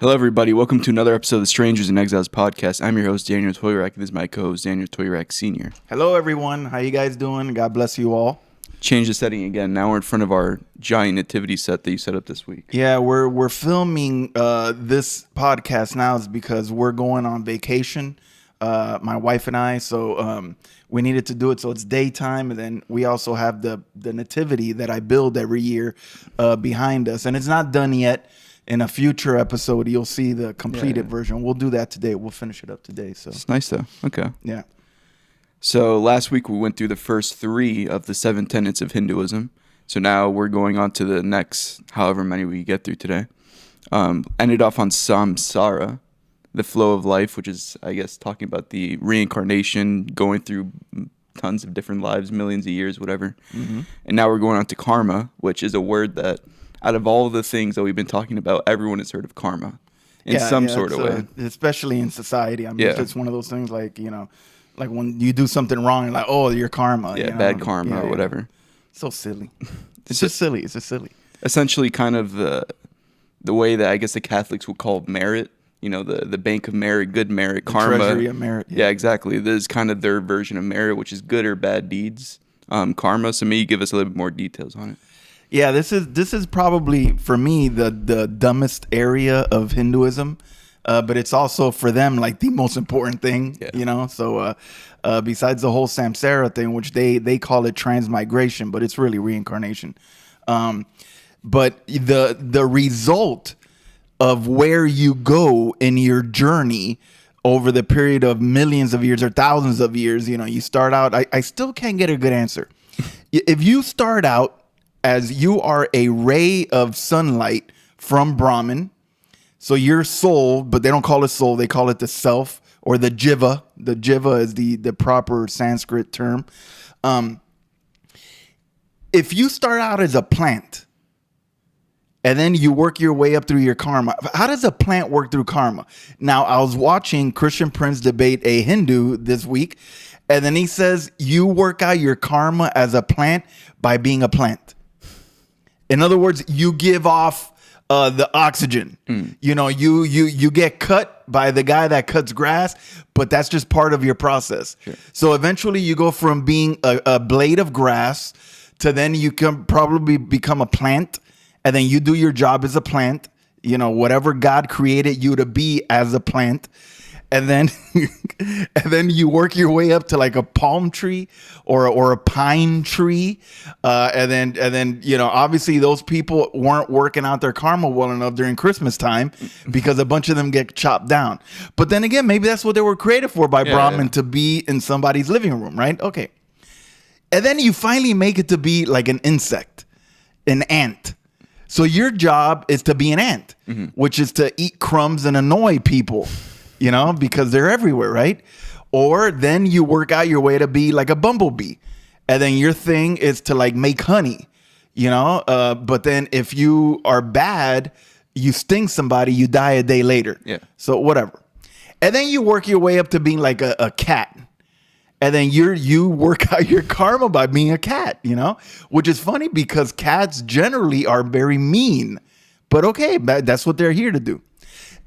Hello, everybody. Welcome to another episode of the Strangers and Exiles podcast. I'm your host, Daniel Toirac, and this is my co-host, Daniel Toirac Sr. Hello, everyone. How you guys doing? God bless you all. Change the setting again. Now we're in front of our giant nativity set that you set up this week. Yeah, we're filming this podcast now is because we're going on vacation, my wife and I. So we needed to do it so it's daytime, and then we also have the nativity that I build every year behind us, and it's not done yet. In a future episode, you'll see the completed version. We'll do that today. We'll finish it up today. So it's nice though. Okay. Yeah. So last week we went through the first 3 of the 7 tenets of Hinduism. So now we're going on to the next, however many we get through today. Ended off on samsara, the flow of life, which is, I guess, talking about the reincarnation, going through tons of different lives, millions of years, whatever. Mm-hmm. And now we're going on to karma, which is a word that, out of all the things that we've been talking about, everyone has heard of karma in some sort of way. Especially in society. I mean, it's one of those things like when you do something wrong, you're like, oh, your karma. Yeah, bad karma or whatever. So silly. It's just silly. It's just silly. Essentially kind of the way that I guess the Catholics would call merit. You know, the bank of merit, good merit, the karma. Treasury of merit. Yeah, exactly. This is kind of their version of merit, which is good or bad deeds. Karma. So maybe give us a little bit more details on it. Yeah, this is probably for me the dumbest area of Hinduism, but it's also for them like the most important thing, you know. So besides the whole samsara thing, which they call it transmigration, but it's really reincarnation. But the result of where you go in your journey over the period of millions of years or thousands of years, you know, you start out. I still can't get a good answer. If you start out as you are a ray of sunlight from Brahman, so your soul, but they don't call it soul, they call it the self or the jiva. The jiva is the proper Sanskrit term. If you start out as a plant and then you work your way up through your karma, how does a plant work through karma? Now, I was watching Christian Prince debate a Hindu this week, and then he says you work out your karma as a plant by being a plant. In other words, you give off the oxygen. You know, you get cut by the guy that cuts grass, but that's just part of your process. Sure. So eventually you go from being a blade of grass to then you can probably become a plant, and then you do your job as a plant, you know, whatever God created you to be as a plant. And then and then you work your way up to like a palm tree or a pine tree. And then, you know, obviously those people weren't working out their karma well enough during Christmas time because a bunch of them get chopped down. But then again, maybe that's what they were created for by Brahman, to be in somebody's living room, right? Okay. And then you finally make it to be like an insect, an ant. So your job is to be an ant, which is to eat crumbs and annoy people. You know, because they're everywhere, right? Or then you work out your way to be like a bumblebee. And then your thing is to like make honey, you know? But then if you are bad, you sting somebody, you die a day later. Yeah. So whatever. And then you work your way up to being like a cat. And then you work out your karma by being a cat, you know? Which is funny because cats generally are very mean. But okay, that's what they're here to do.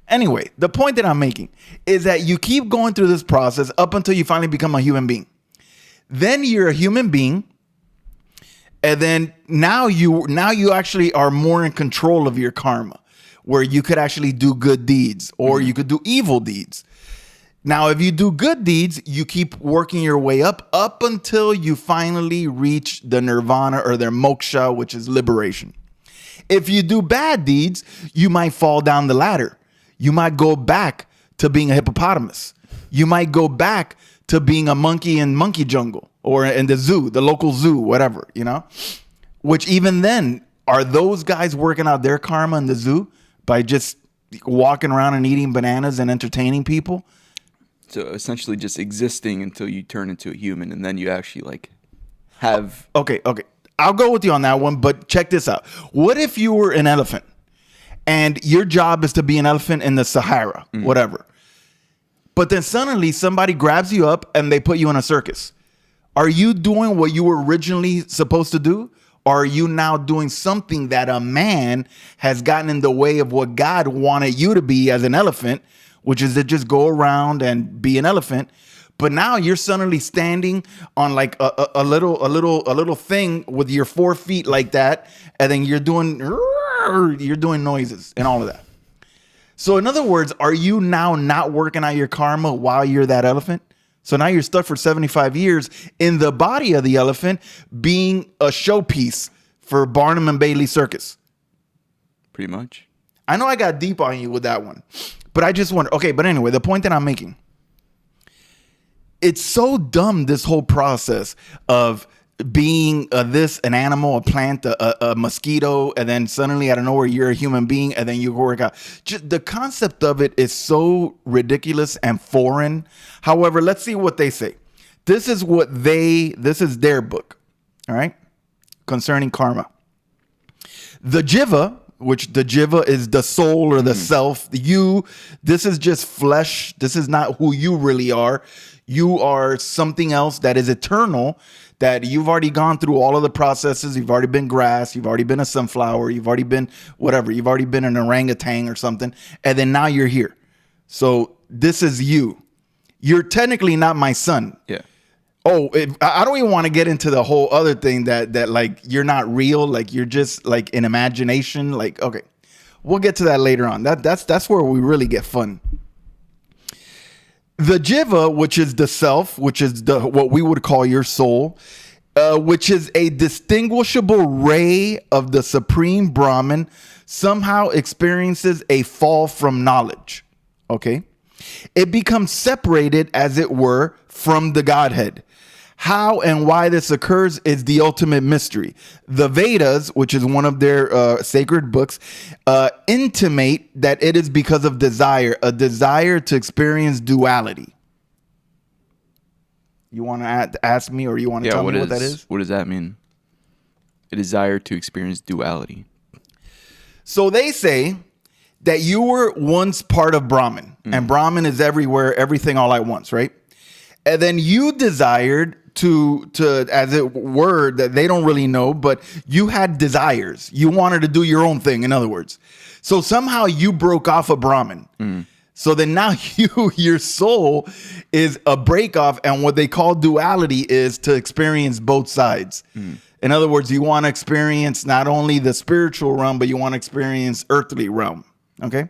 Anyway, the point that I'm making is that you keep going through this process up until you finally become a human being. Then you're a human being, and then now you actually are more in control of your karma, where you could actually do good deeds or you could do evil deeds. Now, if you do good deeds, you keep working your way up until you finally reach the nirvana or their moksha, which is liberation. If you do bad deeds, you might fall down the ladder. You might go back to being a hippopotamus. You might go back to being a monkey in monkey jungle or in the zoo, the local zoo, whatever, you know? Which even then, are those guys working out their karma in the zoo by just walking around and eating bananas and entertaining people? So essentially just existing until you turn into a human, and then you actually like have... Okay. I'll go with you on that one, but check this out. What if you were an elephant? And your job is to be an elephant in the Sahara, whatever. But then suddenly somebody grabs you up and they put you in a circus. Are you doing what you were originally supposed to do? Or are you now doing something that a man has gotten in the way of what God wanted you to be as an elephant, which is to just go around and be an elephant? But now you're suddenly standing on like a little thing with your 4 feet like that, and then you're doing noises and all of that. So in other words, are you now not working out your karma while you're that elephant? So now you're stuck for 75 years in the body of the elephant, being a showpiece for Barnum and Bailey Circus. Pretty much. I know I got deep on you with that one, but I just wonder. Okay, but anyway, the point that I'm making, it's so dumb, this whole process of being an animal, a plant, a mosquito, and then suddenly out of nowhere you're a human being, and then you work out. Just the concept of it is so ridiculous and foreign. However, let's see what they say. This is their book, all right, concerning karma. The jiva, which the jiva is the soul or the self, this is just flesh. This is not who you really are. You are something else that is eternal, that you've already gone through all of the processes. You've already been grass. You've already been a sunflower. You've already been whatever. You've already been an orangutan or something. And then now you're here. So this is you. You're technically not my son. Yeah. Oh, I don't even want to get into the whole other thing that like you're not real. Like you're just like an imagination. Like, okay, we'll get to that later on. That's where we really get fun. The jiva, which is the self, which is what we would call your soul, which is a distinguishable ray of the supreme Brahman, somehow experiences a fall from knowledge. Okay. It becomes separated, as it were, from the Godhead. How and why this occurs is the ultimate mystery. The Vedas, which is one of their sacred books, intimate that it is because of desire, a desire to experience duality. You want to ask me, or you want to tell me what that is? What does that mean? A desire to experience duality. So they say that you were once part of Brahman, and Brahman is everywhere, everything all at once, right? And then you desired to as it were, that they don't really know, but you had desires. You wanted to do your own thing, in other words. So somehow you broke off of Brahman. So then now your soul is a break off, and what they call duality is to experience both sides. In other words, you want to experience not only the spiritual realm, but you want to experience earthly realm. Okay.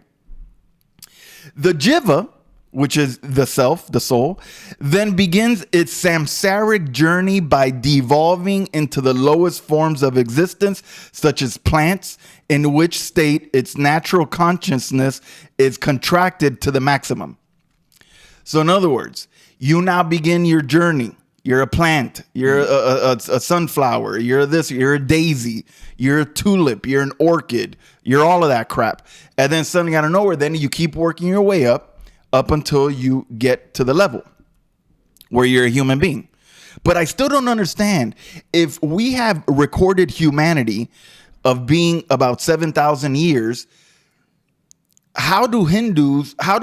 The jiva, which is the self, the soul, then begins its samsaric journey by devolving into the lowest forms of existence, such as plants, in which state its natural consciousness is contracted to the maximum. So in other words, you now begin your journey. You're a plant, you're a sunflower, you're this, you're a daisy, you're a tulip, you're an orchid, you're all of that crap. And then suddenly out of nowhere, then you keep working your way up until you get to the level where you're a human being. But I still don't understand, if we have recorded humanity of being about 7,000 years, how do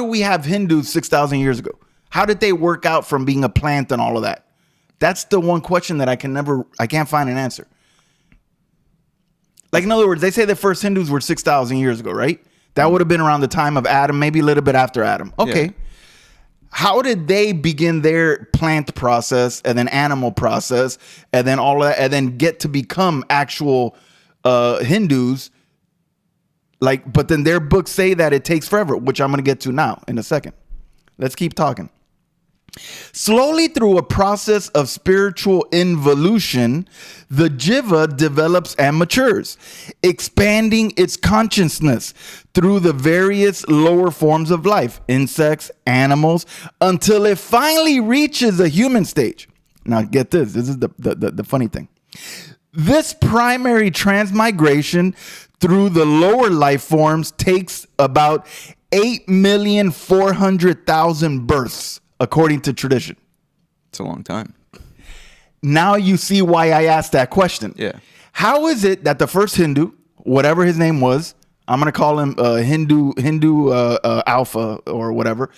we have Hindus 6,000 years ago? How did they work out from being a plant and all of that? That's the one question that I can't find an answer. Like, in other words, they say the first Hindus were 6,000 years ago, right? That would have been around the time of Adam, maybe a little bit after Adam. Okay. Yeah. How did they begin their plant process and then animal process and then all of that, and then get to become actual Hindus? Like, but then their books say that it takes forever, which I'm going to get to now in a second. Let's keep talking. Slowly, through a process of spiritual involution, the jiva develops and matures, expanding its consciousness through the various lower forms of life, insects, animals, until it finally reaches a human stage. Now get this. This is the funny thing. This primary transmigration through the lower life forms takes about 8,400,000 births, according to tradition. It's a long time. Now you see why I asked that question. Yeah. How is it that the first Hindu, whatever his name was, I'm gonna call him Hindu Alpha or whatever.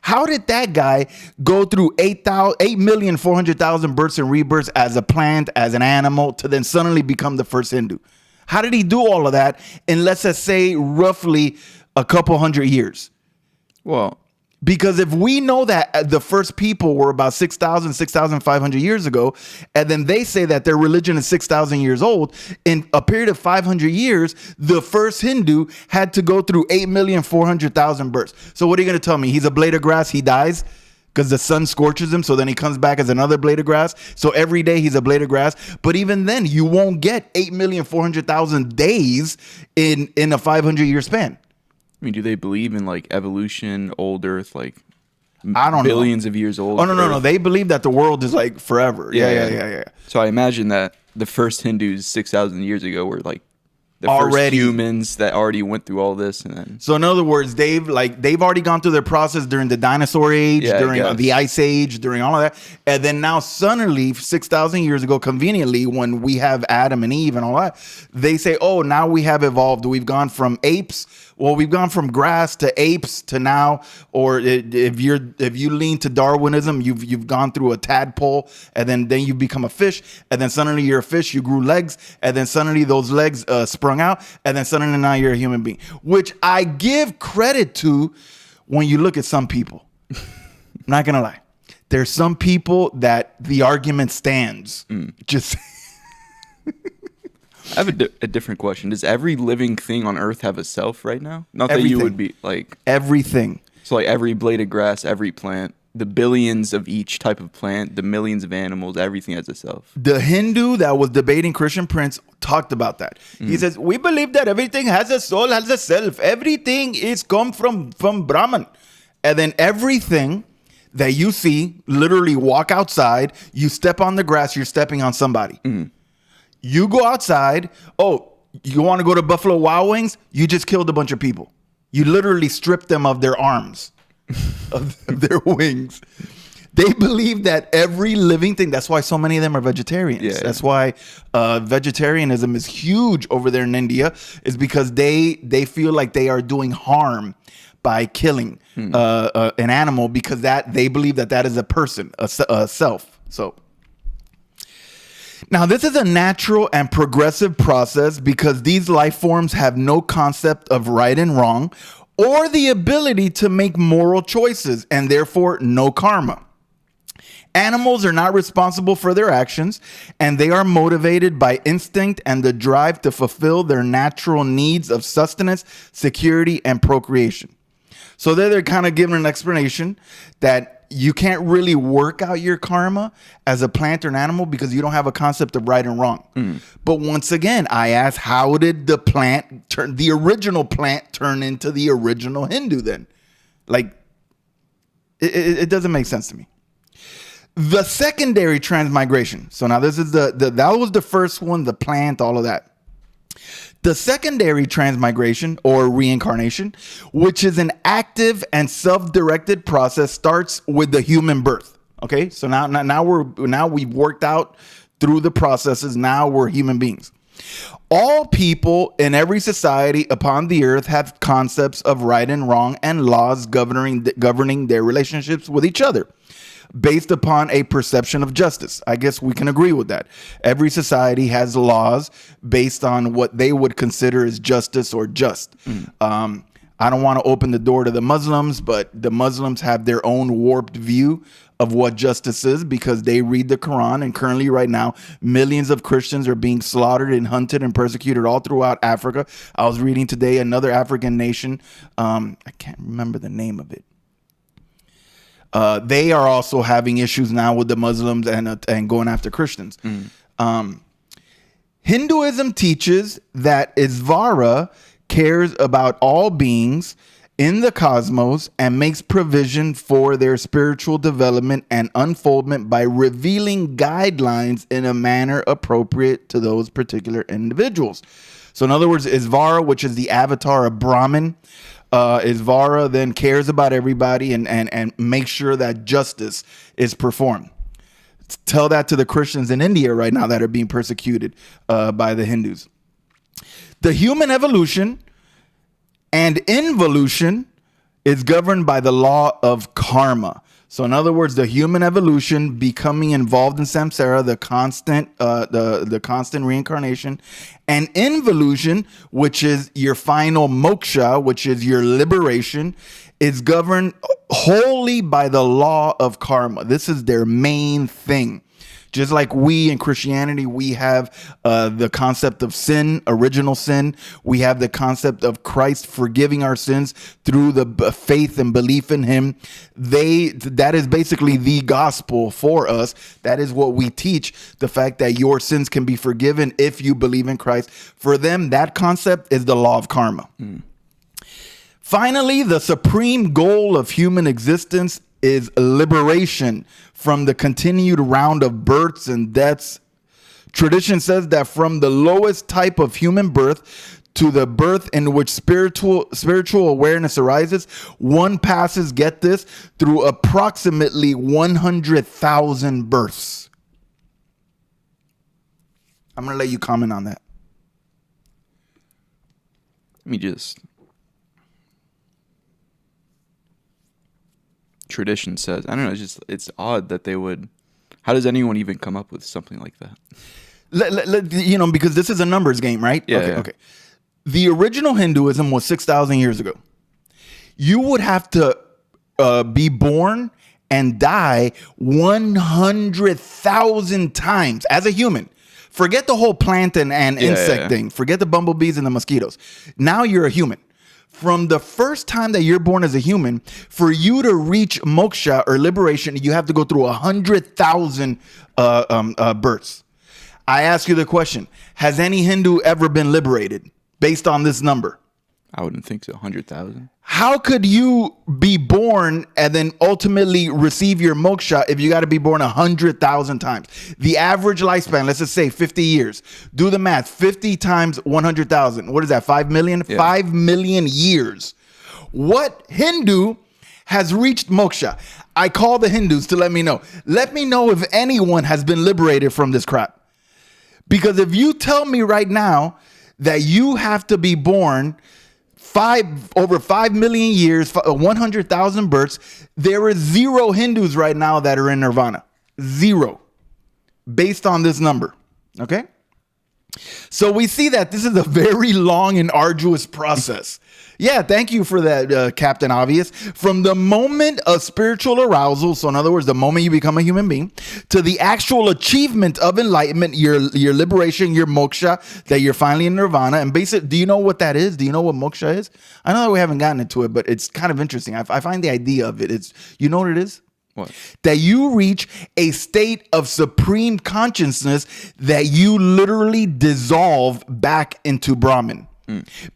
How did that guy go through 8,400,000 births and rebirths as a plant, as an animal, to then suddenly become the first Hindu? How did he do all of that in, let's just say, roughly a couple hundred years? Well, because if we know that the first people were about 6,000, 6,500 years ago, and then they say that their religion is 6,000 years old, in a period of 500 years, the first Hindu had to go through 8,400,000 births. So what are you going to tell me? He's a blade of grass, he dies because the sun scorches him, so then he comes back as another blade of grass. So every day he's a blade of grass. But even then, you won't get 8,400,000 days in a 500-year span. I mean, do they believe in like evolution, old Earth, like I don't know. billions of years old? Oh, no. They believe that the world is like forever. Yeah. So I imagine that the first Hindus 6,000 years ago were like the first humans that already went through all this, and then. So in other words, they've already gone through their process during the dinosaur age, during the ice age, during all of that, and then now suddenly 6,000 years ago, conveniently, when we have Adam and Eve and all that, they say, oh, now we have evolved. We've gone from apes. Well, we've gone from grass to apes to now, or if you lean to Darwinism, you've gone through a tadpole, and then you become a fish, and then suddenly you're a fish. You grew legs, and then suddenly those legs sprung out, and then suddenly now you're a human being. Which I give credit to when you look at some people. I'm not gonna lie, there's some people that the argument stands. Just. I have a different question. Does every living thing on Earth have a self right now? Not Everything. that you would be like... Everything. So like every blade of grass, every plant, the billions of each type of plant, the millions of animals, everything has a self. The Hindu that was debating Christian Prince talked about that. He says, we believe that everything has a soul, has a self. Everything is come from Brahman. And then everything that you see, literally walk outside, you step on the grass, you're stepping on somebody. You go outside. Oh, you want to go to Buffalo Wild Wings? You just killed a bunch of people. You literally stripped them of their arms, of their wings. They believe that every living thing, that's why so many of them are vegetarians. That's why vegetarianism is huge over there in India, is because they feel like they are doing harm by killing an animal, because that they believe that is a person, a self. So. Now, this is a natural and progressive process because these life forms have no concept of right and wrong or the ability to make moral choices, and therefore no karma. Animals are not responsible for their actions, and they are motivated by instinct and the drive to fulfill their natural needs of sustenance, security, and procreation. So they're kind of giving an explanation that you can't really work out your karma as a plant or an animal because you don't have a concept of right and wrong. But once again, I ask, how did the original plant turn into the original Hindu then? Like, it doesn't make sense to me. The secondary transmigration. So now this is that was the first one, the plant, all of that. The secondary transmigration or reincarnation, which is an active and self-directed process, starts with the human birth. Okay, so now we've worked out through the processes. Now we're human beings. All people in every society upon the earth have concepts of right and wrong and laws governing their relationships with each other, based upon a perception of justice. I guess we can agree with that. Every society has laws based on what they would consider as justice or just. I don't want to open the door to the Muslims, but the Muslims have their own warped view of what justice is because they read the Quran, and currently right now, millions of Christians are being slaughtered and hunted and persecuted all throughout Africa. I was reading today another African nation. I can't remember the name of it. They are also having issues now with the Muslims and going after Christians. Hinduism teaches that Isvara cares about all beings in the cosmos and makes provision for their spiritual development and unfoldment by revealing guidelines in a manner appropriate to those particular individuals. So in other words, Isvara, which is the avatar of Brahman, Isvara then cares about everybody and makes sure that justice is performed. Tell that to the Christians in India right now that are being persecuted by the Hindus. The human evolution And involution is governed by the law of karma. So in other words, the human evolution becoming involved in samsara, the constant reincarnation, and involution, which is your final moksha, which is your liberation, is governed wholly by the law of karma. This is their main thing. Just like we in Christianity, we have the concept of sin, original sin. We have the concept of Christ forgiving our sins through the faith and belief in him. That is basically the gospel for us. That is what we teach, the fact that your sins can be forgiven if you believe in Christ. For them, that concept is the law of karma. Finally, the supreme goal of human existence is liberation from the continued round of births and deaths. Tradition says that from the lowest type of human birth to the birth in which spiritual awareness arises, one passes, get this, through approximately 100,000 births. I'm going to let you comment on that. Let me just... Tradition says, I don't know, it's odd that they would. How does anyone even come up with something like that? Because this is a numbers game, right? Yeah, okay. The original Hinduism was 6,000 years ago. You would have to be born and die 100,000 times as a human. Forget the whole plant and insect thing. Forget the bumblebees and the mosquitoes. Now you're a human. From the first time that you're born as a human, for you to reach moksha or liberation, you have to go through 100,000 births. I ask you the question, has any Hindu ever been liberated based on this number? I wouldn't think so. 100,000. How could you be born and then ultimately receive your moksha if you got to be born 100,000 times? The average lifespan, let's just say 50 years. Do the math. 50 times 100,000. What is that? 5 million? Yeah. 5 million years. What Hindu has reached moksha? I call the Hindus to let me know. Let me know if anyone has been liberated from this crap. Because if you tell me right now that you have to be born over 5 million years, 100,000 births, there is 0 Hindus right now that are in nirvana. 0. Based on this number. Okay? So we see that this is a very long and arduous process. Yeah, thank you for that, Captain Obvious. From the moment of spiritual arousal, so in other words, the moment you become a human being, to the actual achievement of enlightenment, your liberation, your moksha, that you're finally in nirvana. And basically, do you know what that is? Do you know what moksha is? I know that we haven't gotten into it, but it's kind of interesting. I find the idea of it. You know what it is? What? That you reach a state of supreme consciousness that you literally dissolve back into Brahman.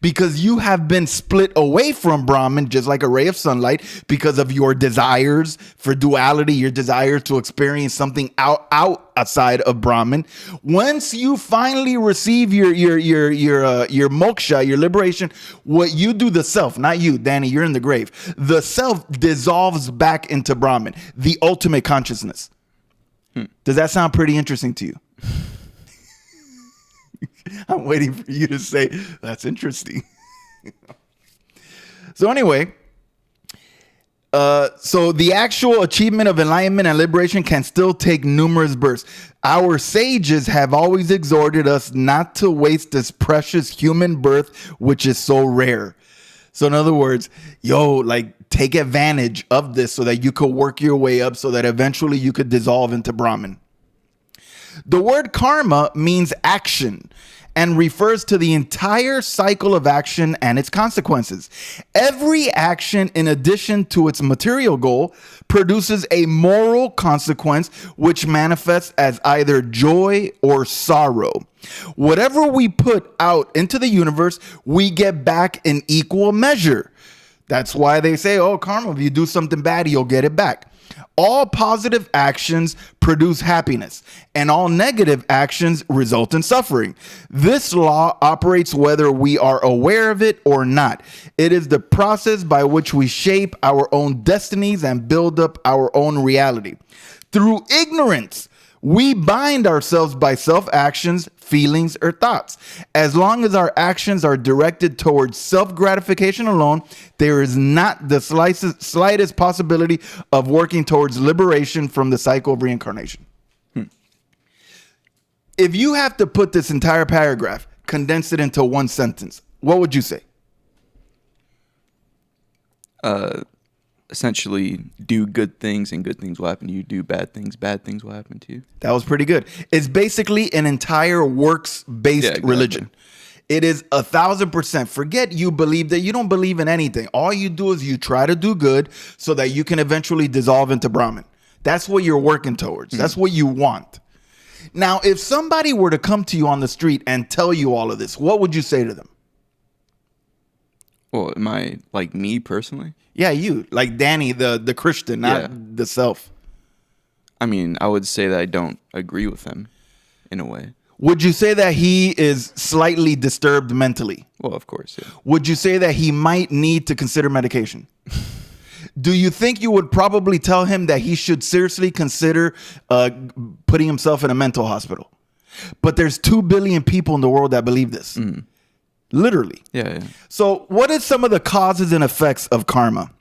Because you have been split away from Brahman, just like a ray of sunlight, because of your desires for duality, your desire to experience something outside of Brahman. Once you finally receive your moksha, your liberation, what you do, the self, not you, Danny, you're in the grave. The self dissolves back into Brahman, the ultimate consciousness. Does that sound pretty interesting to you? I'm waiting for you to say, that's interesting. So anyway, so the actual achievement of enlightenment and liberation can still take numerous births. Our sages have always exhorted us not to waste this precious human birth, which is so rare. So in other words, take advantage of this so that you could work your way up so that eventually you could dissolve into Brahman. The word karma means action and refers to the entire cycle of action and its consequences. Every action, in addition to its material goal, produces a moral consequence which manifests as either joy or sorrow. Whatever we put out into the universe, we get back in equal measure. That's why they say, karma, if you do something bad, you'll get it back. All positive actions produce happiness, and all negative actions result in suffering. This law operates whether we are aware of it or not. It is the process by which we shape our own destinies and build up our own reality. Through ignorance, We bind ourselves by self-actions, feelings, or thoughts. As long as our actions are directed towards self-gratification alone, there is not the slightest possibility of working towards liberation from the cycle of reincarnation. If you have to put this entire paragraph, condense it into one sentence, what would you say? Essentially, do good things and good things will happen to you. Do bad things will happen to you. That was pretty good. It's basically an entire works-based religion. It is 1,000%. Forget you believe that. You don't believe in anything. All you do is you try to do good so that you can eventually dissolve into Brahman. That's what you're working towards. That's what you want. Now, if somebody were to come to you on the street and tell you all of this, what would you say to them? Well, am I like me personally? Yeah, you. Like Danny, the Christian, not the self. I mean, I would say that I don't agree with him in a way. Would you say that he is slightly disturbed mentally? Well, of course, yeah. Would you say that he might need to consider medication? Do you think you would probably tell him that he should seriously consider putting himself in a mental hospital? But there's 2 billion people in the world that believe this. Literally. Yeah. So what is some of the causes and effects of karma?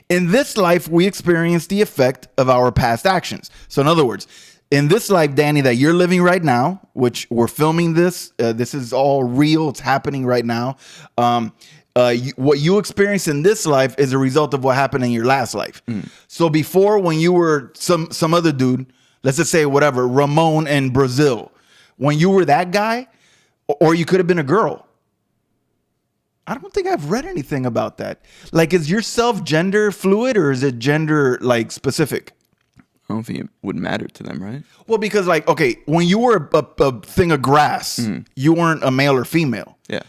In this life, we experience the effect of our past actions. So in other words, in this life, Danny, that you're living right now, which we're filming this, this is all real. It's happening right now. What you experience in this life is a result of what happened in your last life. So before, when you were some other dude, let's just say whatever, Ramon in Brazil, when you were that guy, or you could have been a girl. I don't think I've read anything about that. Like, is your self gender fluid or is it gender like specific? I don't think it would matter to them, right? Well, because like, okay, when you were a thing of grass, you weren't a male or female. Yeah.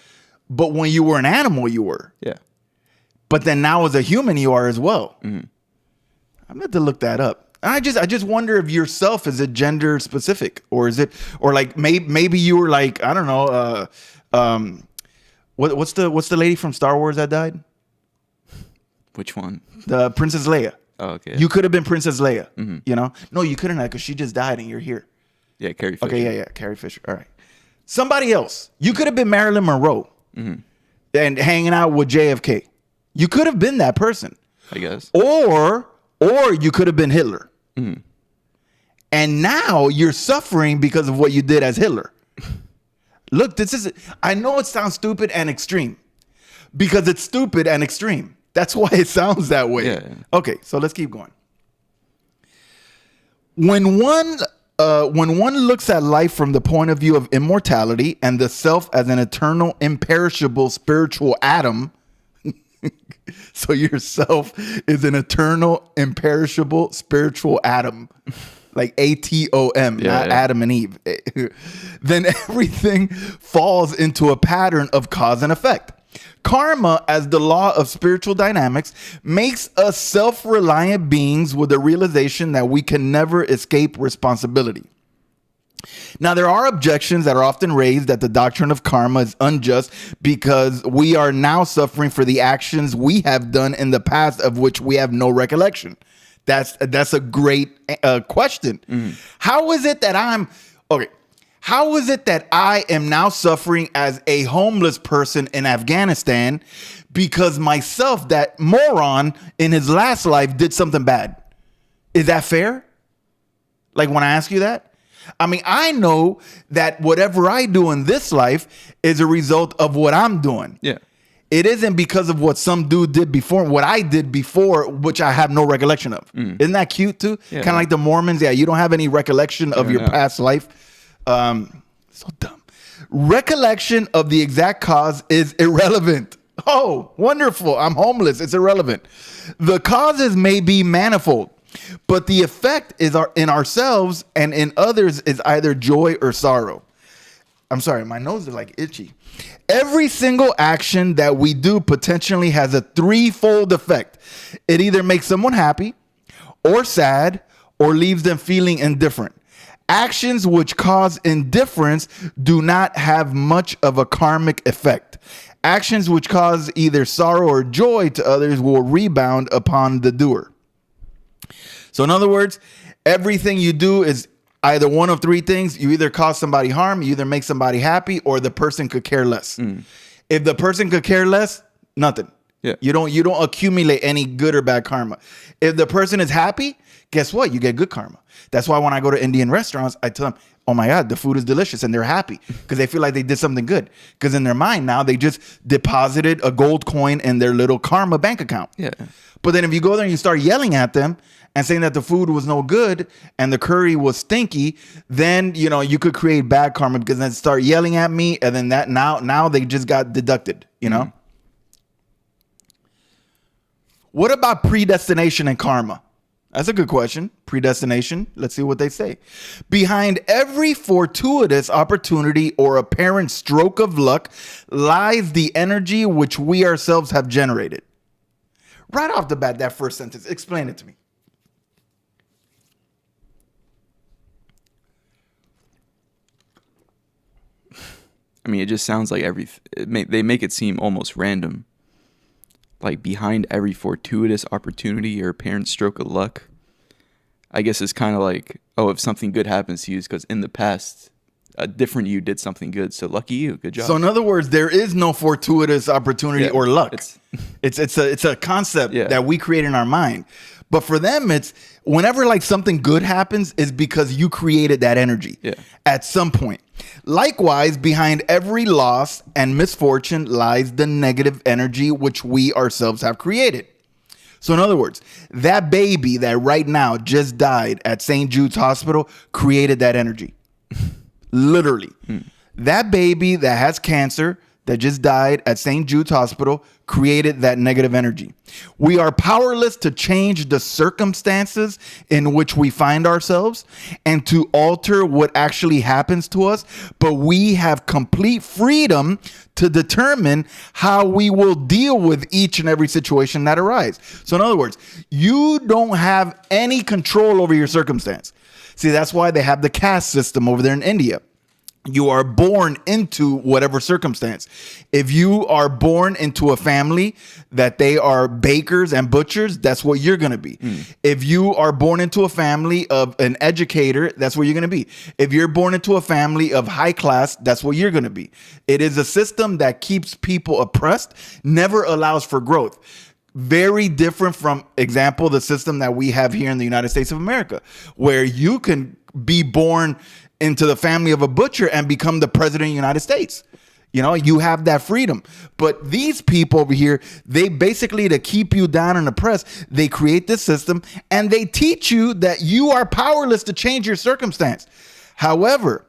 But when you were an animal, you were. Yeah. But then now as a human, you are as well. I'm going to look that up. I just wonder if yourself is it gender specific or is it, or like maybe you were like, I don't know, what's the lady from Star Wars that died? Which one? The Princess Leia. Oh, okay. You could have been Princess Leia. You know? No, you couldn't have because she just died and you're here. Yeah, Carrie Fisher. Okay, yeah, Carrie Fisher. All right. Somebody else. You could have been Marilyn Monroe and hanging out with JFK. You could have been that person. I guess. Or you could have been Hitler. And now you're suffering because of what you did as Hitler. Look, I know it sounds stupid and extreme because it's stupid and extreme. That's why it sounds that way. Yeah. Okay, so let's keep going. When one looks at life from the point of view of immortality and the self as an eternal, imperishable spiritual atom, so yourself is an eternal, imperishable spiritual atom, like ATOM, not Adam and Eve. Then everything falls into a pattern of cause and effect. Karma, as the law of spiritual dynamics, makes us self-reliant beings with the realization that we can never escape responsibility. Now, there are objections that are often raised that the doctrine of karma is unjust because we are now suffering for the actions we have done in the past of which we have no recollection. That's a great question. How is it that How is it that I am now suffering as a homeless person in Afghanistan because myself, that moron in his last life, did something bad? Is that fair? Like when I ask you that? I mean, I know that whatever I do in this life is a result of what I'm doing. Yeah. It isn't because of what some dude did before, what I did before, which I have no recollection of. Isn't that cute too? Yeah. Kind of like the Mormons. Yeah, you don't have any recollection of your past life. So dumb. Recollection of the exact cause is irrelevant. Oh, wonderful. I'm homeless. It's irrelevant. The causes may be manifold, but the effect is in ourselves and in others is either joy or sorrow. I'm sorry, my nose is like itchy. Every single action that we do potentially has a threefold effect. It either makes someone happy or sad or leaves them feeling indifferent. Actions which cause indifference do not have much of a karmic effect. Actions which cause either sorrow or joy to others will rebound upon the doer. So in other words, everything you do is Either one of three things: you either cause somebody harm, you either make somebody happy, or the person could care less. If the person could care less, nothing. Yeah. You don't accumulate any good or bad karma. If the person is happy, guess what? You get good karma. That's why when I go to Indian restaurants, I tell them, oh my God, the food is delicious, and they're happy because they feel like they did something good. Because in their mind now, they just deposited a gold coin in their little karma bank account. Yeah. But then if you go there and you start yelling at them and saying that the food was no good and the curry was stinky, then you could create bad karma, because then start yelling at me, and then that now they just got deducted. What about predestination and karma? That's a good question. Predestination. Let's see what they say. Behind every fortuitous opportunity or apparent stroke of luck lies the energy which we ourselves have generated. Right off the bat, that first sentence. Explain it to me. I mean, it just sounds like they make it seem almost random. Like, behind every fortuitous opportunity or apparent stroke of luck, I guess it's kind of like, if something good happens to you, it's because in the past, a different you did something good. So lucky you, good job. So in other words, there is no fortuitous opportunity or luck. It's a concept that we create in our mind. But for them, it's whenever like something good happens, is because you created that energy at some point. Likewise, behind every loss and misfortune lies the negative energy which we ourselves have created. So in other words, that baby that right now just died at St. Jude's Hospital created that energy. Literally. That baby that has cancer that just died at St. Jude's Hospital created that negative energy. We are powerless to change the circumstances in which we find ourselves and to alter what actually happens to us, but we have complete freedom to determine how we will deal with each and every situation that arises. So in other words, you don't have any control over your circumstance. See, that's why they have the caste system over there in India. You are born into whatever circumstance. If you are born into a family that they are bakers and butchers, that's what you're going to be. If you are born into a family of an educator, that's what you're going to be. If you're born into a family of high class, that's what you're going to be. It is a system that keeps people oppressed, never allows for growth. Very different from, example, the system that we have here in the United States of America, where you can be born into the family of a butcher and become the president of the United States. You have that freedom. But these people over here, they basically, to keep you down and oppressed, they create this system and they teach you that you are powerless to change your circumstance. However,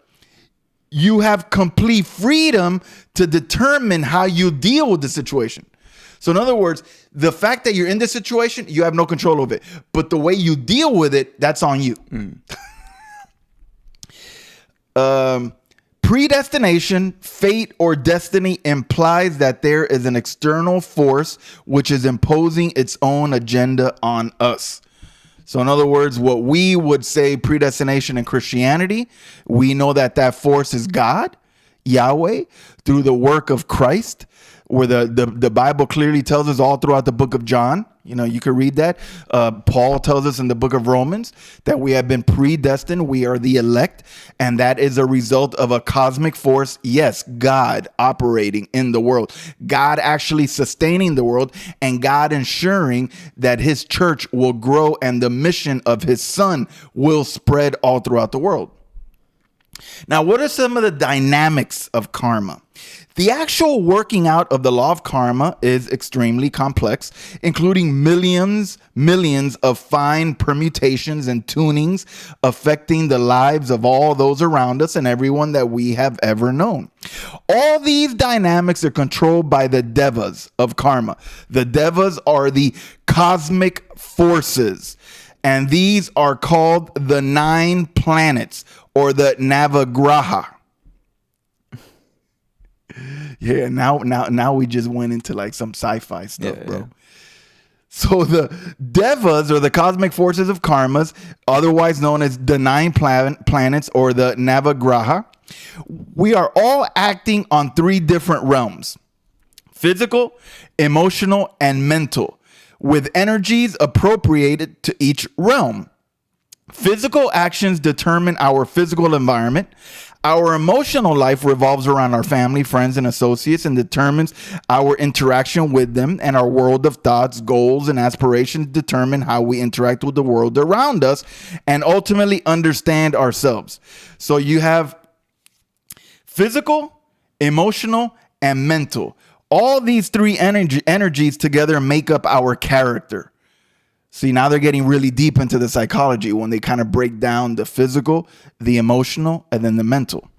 you have complete freedom to determine how you deal with the situation. So in other words, the fact that you're in this situation, you have no control over it. But the way you deal with it, that's on you. Predestination, fate, or destiny implies that there is an external force which is imposing its own agenda on us. So in other words, what we would say predestination in Christianity, we know that that force is God, Yahweh, through the work of Christ, where the Bible clearly tells us all throughout the book of John. You can read that. Paul tells us in the book of Romans that we have been predestined. We are the elect. And that is a result of a cosmic force. Yes, God operating in the world. God actually sustaining the world. And God ensuring that his church will grow and the mission of his son will spread all throughout the world. Now, what are some of the dynamics of karma? The actual working out of the law of karma is extremely complex, including millions of fine permutations and tunings affecting the lives of all those around us and everyone that we have ever known. All these dynamics are controlled by the devas of karma. The devas are the cosmic forces, and these are called the 9 planets or the Navagraha. Yeah, now we just went into like some sci-fi stuff, bro. Yeah. So the devas, or the cosmic forces of karmas, otherwise known as the 9 planets or the Navagraha, we are all acting on 3 different realms: physical, emotional, and mental, with energies appropriated to each realm. Physical actions determine our physical environment. Our emotional life revolves around our family, friends, and associates and determines our interaction with them. And our world of thoughts, goals, and aspirations determine how we interact with the world around us and ultimately understand ourselves. So you have physical, emotional, and mental. All these three energies together make up our character. See, now they're getting really deep into the psychology when they kind of break down the physical, the emotional, and then the mental.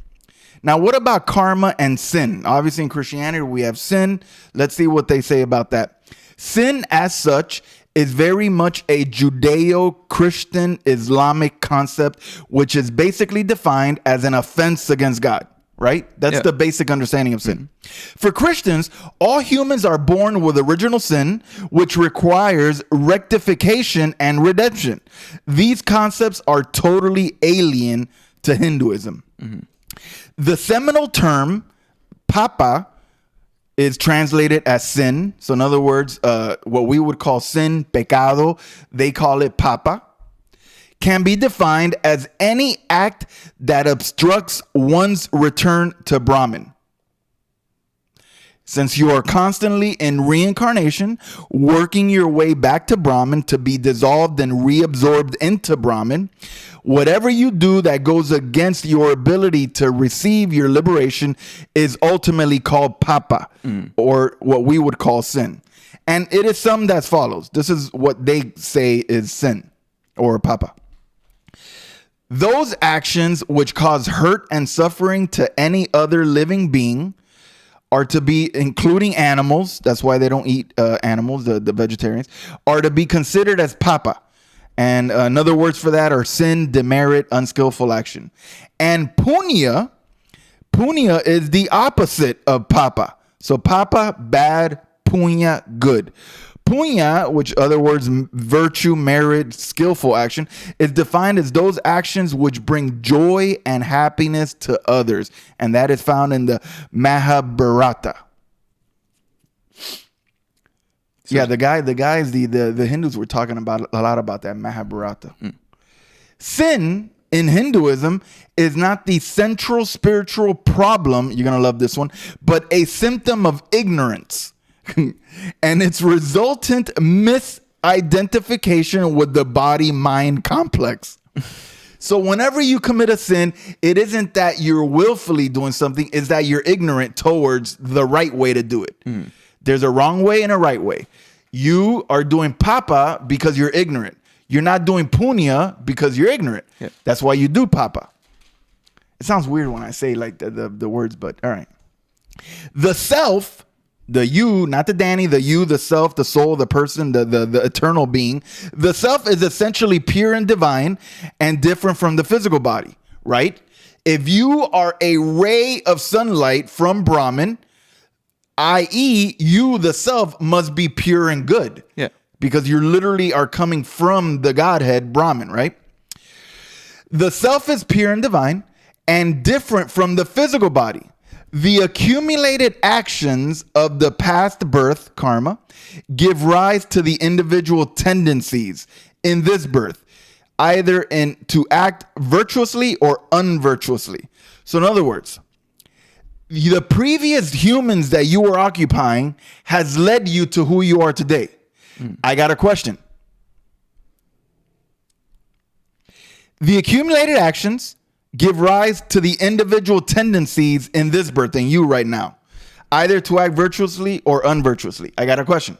Now, what about karma and sin? Obviously, in Christianity, we have sin. Let's see what they say about that. Sin, as such, is very much a Judeo-Christian Islamic concept, which is basically defined as an offense against God. Right? That's the basic understanding of sin. For Christians, all humans are born with original sin, which requires rectification and redemption. These concepts are totally alien to Hinduism. The seminal term, papa, is translated as sin. So in other words, what we would call sin, pecado, they call it papa. Can be defined as any act that obstructs one's return to Brahman. Since you are constantly in reincarnation, working your way back to Brahman to be dissolved and reabsorbed into Brahman, whatever you do that goes against your ability to receive your liberation is ultimately called papa, or what we would call sin. And it is something that follows. This is what they say is sin, or papa. Those actions which cause hurt and suffering to any other living being are to be, including animals, that's why they don't eat animals, the vegetarians, are to be considered as papa. And another words for that are sin, demerit, unskillful action. And punya is the opposite of papa. So papa, bad, punya, good. Punya, which other words, virtue, merit, skillful action, is defined as those actions which bring joy and happiness to others. And that is found in the Mahabharata. Yeah, the Hindus were talking about a lot about that Mahabharata. Sin in Hinduism is not the central spiritual problem, you're going to love this one, but a symptom of ignorance. And its resultant misidentification with the body-mind complex. So whenever you commit a sin, it isn't that you're willfully doing something, it's that you're ignorant towards the right way to do it. There's a wrong way and a right way. You are doing papa because you're ignorant. You're not doing punya because you're ignorant. That's why you do papa. It sounds weird when I say like the words, but all right. The self, the you, not the Danny, the you, the self, the soul, the person, the eternal being. The self is essentially pure and divine and different from the physical body, right? If you are a ray of sunlight from Brahman, i.e., you, the self, must be pure and good. Yeah. Because you literally are coming from the Godhead, Brahman, right? The self is pure and divine and different from the physical body. The accumulated actions of the past birth, karma, give rise to the individual tendencies in this birth, either to act virtuously or unvirtuously. So in other words, the previous humans that you were occupying has led you to who you are today. I got a question. The accumulated actions give rise to the individual tendencies in this birth, in you right now, either to act virtuously or unvirtuously. I got a question.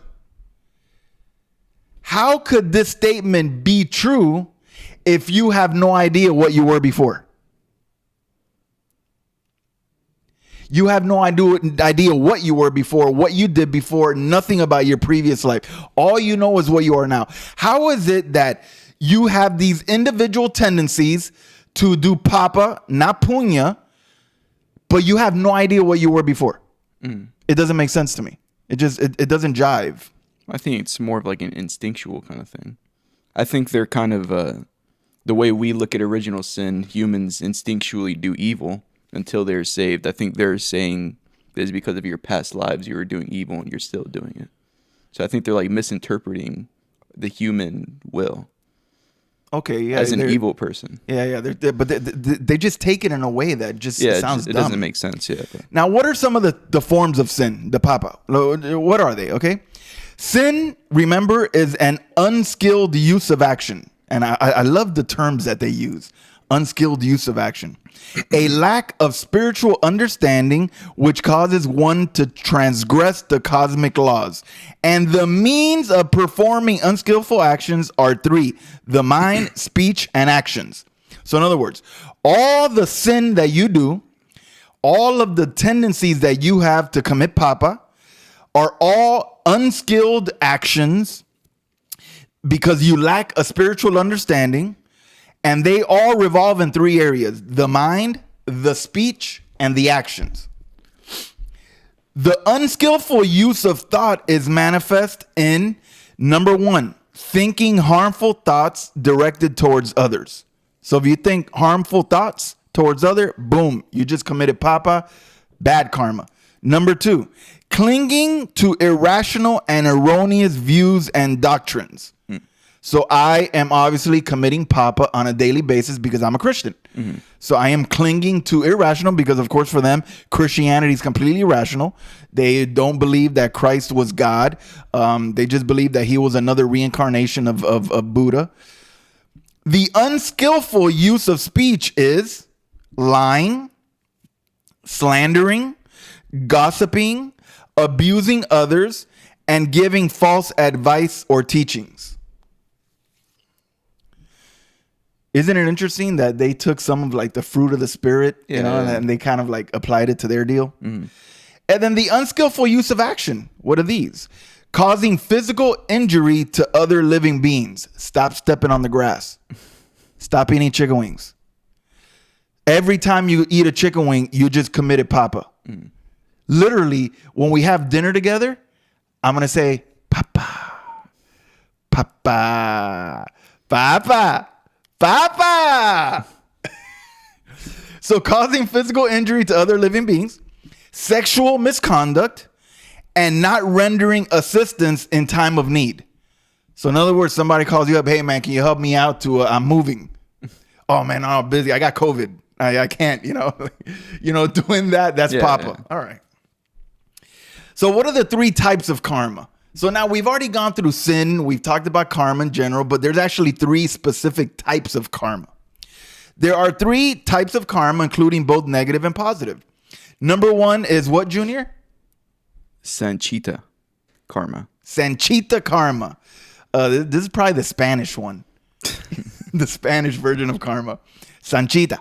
How could this statement be true if you have no idea what you were before? You have no idea what you were before, what you did before, nothing about your previous life. All you know is what you are now. How is it that you have these individual tendencies to do papa, not punya, but you have no idea what you were before? It doesn't make sense to me. It doesn't jive. I think it's more of like an instinctual kind of thing. I think they're kind of the way we look at original sin, humans instinctually do evil until they're saved. I think they're saying this is because of your past lives you were doing evil and you're still doing it. So I think they're like misinterpreting the human will. Okay, yeah, as an evil person. Yeah. But they just take it in a way that just sounds it dumb. doesn't make sense. Yeah. But. Now, what are some of the forms of sin? The papa. What are they? Okay, sin. Remember, is an unskilled use of action, and I love the terms that they use. Unskilled use of action, a lack of spiritual understanding, which causes one to transgress the cosmic laws. And the means of performing unskillful actions are three: the mind, speech, and actions. So in other words, all the sin that you do, all of the tendencies that you have to commit papa, are all unskilled actions because you lack a spiritual understanding. And they all revolve in three areas: the mind, the speech, and the actions. The unskillful use of thought is manifest in, number one, thinking harmful thoughts directed towards others. So if you think harmful thoughts towards other, boom, you just committed papa, bad karma. Number two, clinging to irrational and erroneous views and doctrines. So I am obviously committing papa on a daily basis because I'm a Christian. Mm-hmm. So I am clinging to irrational because, of course, for them, Christianity is completely irrational. They don't believe that Christ was God. They just believe that he was another reincarnation of Buddha. The unskillful use of speech is lying, slandering, gossiping, abusing others, and giving false advice or teachings. Isn't it interesting that they took some of like the fruit of the spirit, and they kind of like applied it to their deal? Mm. And then the unskillful use of action. What are these? Causing physical injury to other living beings. Stop stepping on the grass. Stop eating chicken wings. Every time you eat a chicken wing, you just committed papa. Mm. Literally, when we have dinner together, I'm going to say, papa, papa, papa. Papa! So causing physical injury to other living beings, sexual misconduct, and not rendering assistance in time of need. So in other words, somebody calls you up, hey man, can you help me out I'm moving? Oh man, I'm busy. I got COVID. I can't, doing that's papa. Yeah. All right. So what are the three types of karma? So now we've already gone through sin. We've talked about karma in general, but there's actually three specific types of karma. There are three types of karma, including both negative and positive. Number one is what, Junior? Sanchita karma. Sanchita karma. This is probably the Spanish one. The Spanish version of karma. Sanchita.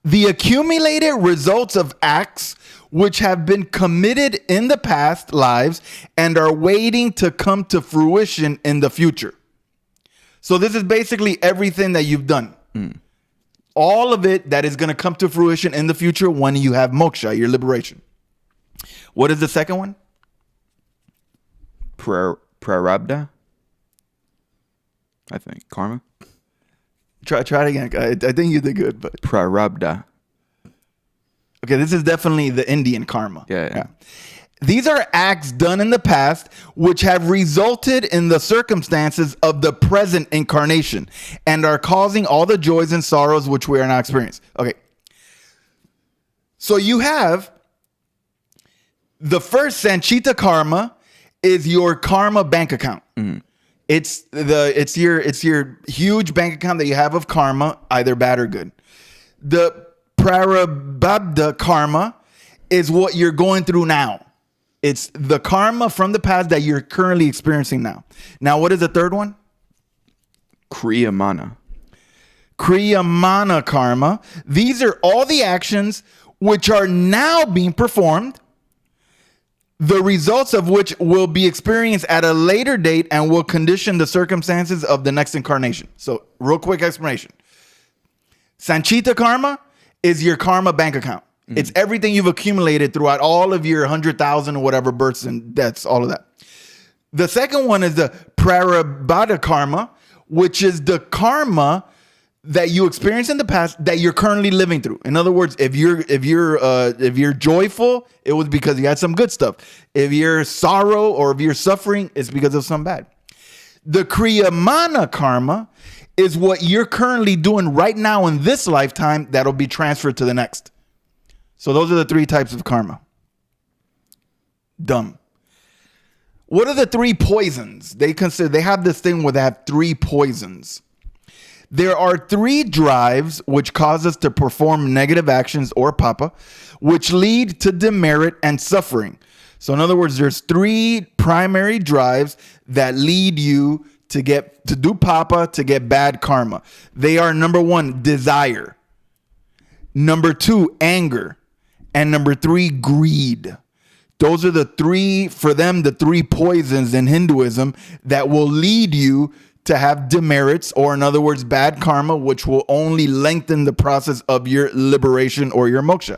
The accumulated results of acts which have been committed in the past lives and are waiting to come to fruition in the future. So this is basically everything that you've done. Mm. All of it that is going to come to fruition in the future when you have moksha, your liberation. What is the second one? Prarabdha. I think. Karma. Try it again. I think you did good, but Prarabdha. Okay, this is definitely the Indian karma. Yeah. These are acts done in the past which have resulted in the circumstances of the present incarnation and are causing all the joys and sorrows which we are now experiencing. Okay. So you have the first Sanchita karma is your karma bank account. Mm-hmm. It's your huge bank account that you have of karma, either bad or good. The Prarabdha karma is what you're going through now. It's the karma from the past that you're currently experiencing now. Now, what is the third one? Kriyamana karma. These are all the actions which are now being performed, the results of which will be experienced at a later date and will condition the circumstances of the next incarnation. So, real quick explanation. Sanchita karma is your karma bank account. Mm-hmm. It's everything you've accumulated throughout all of your 100,000 or whatever births and deaths, all of that. The second one is the Prarabdha karma, which is the karma that you experienced in the past that you're currently living through. In other words, if you're joyful, it was because you had some good stuff. If you're sorrow or if you're suffering, it's because of some bad. The Kriyamana karma is what you're currently doing right now in this lifetime that'll be transferred to the next. So those are the 3 types of karma. Dumb. What are the 3 poisons? They have this thing where they have 3 poisons. There are 3 drives which cause us to perform negative actions or papa, which lead to demerit and suffering. So in other words, there's 3 primary drives that lead you to do papa, to get bad karma. They are number 1, desire. Number 2, anger. And number 3, greed. Those are the 3 poisons in Hinduism that will lead you to have demerits, or in other words, bad karma, which will only lengthen the process of your liberation or your moksha.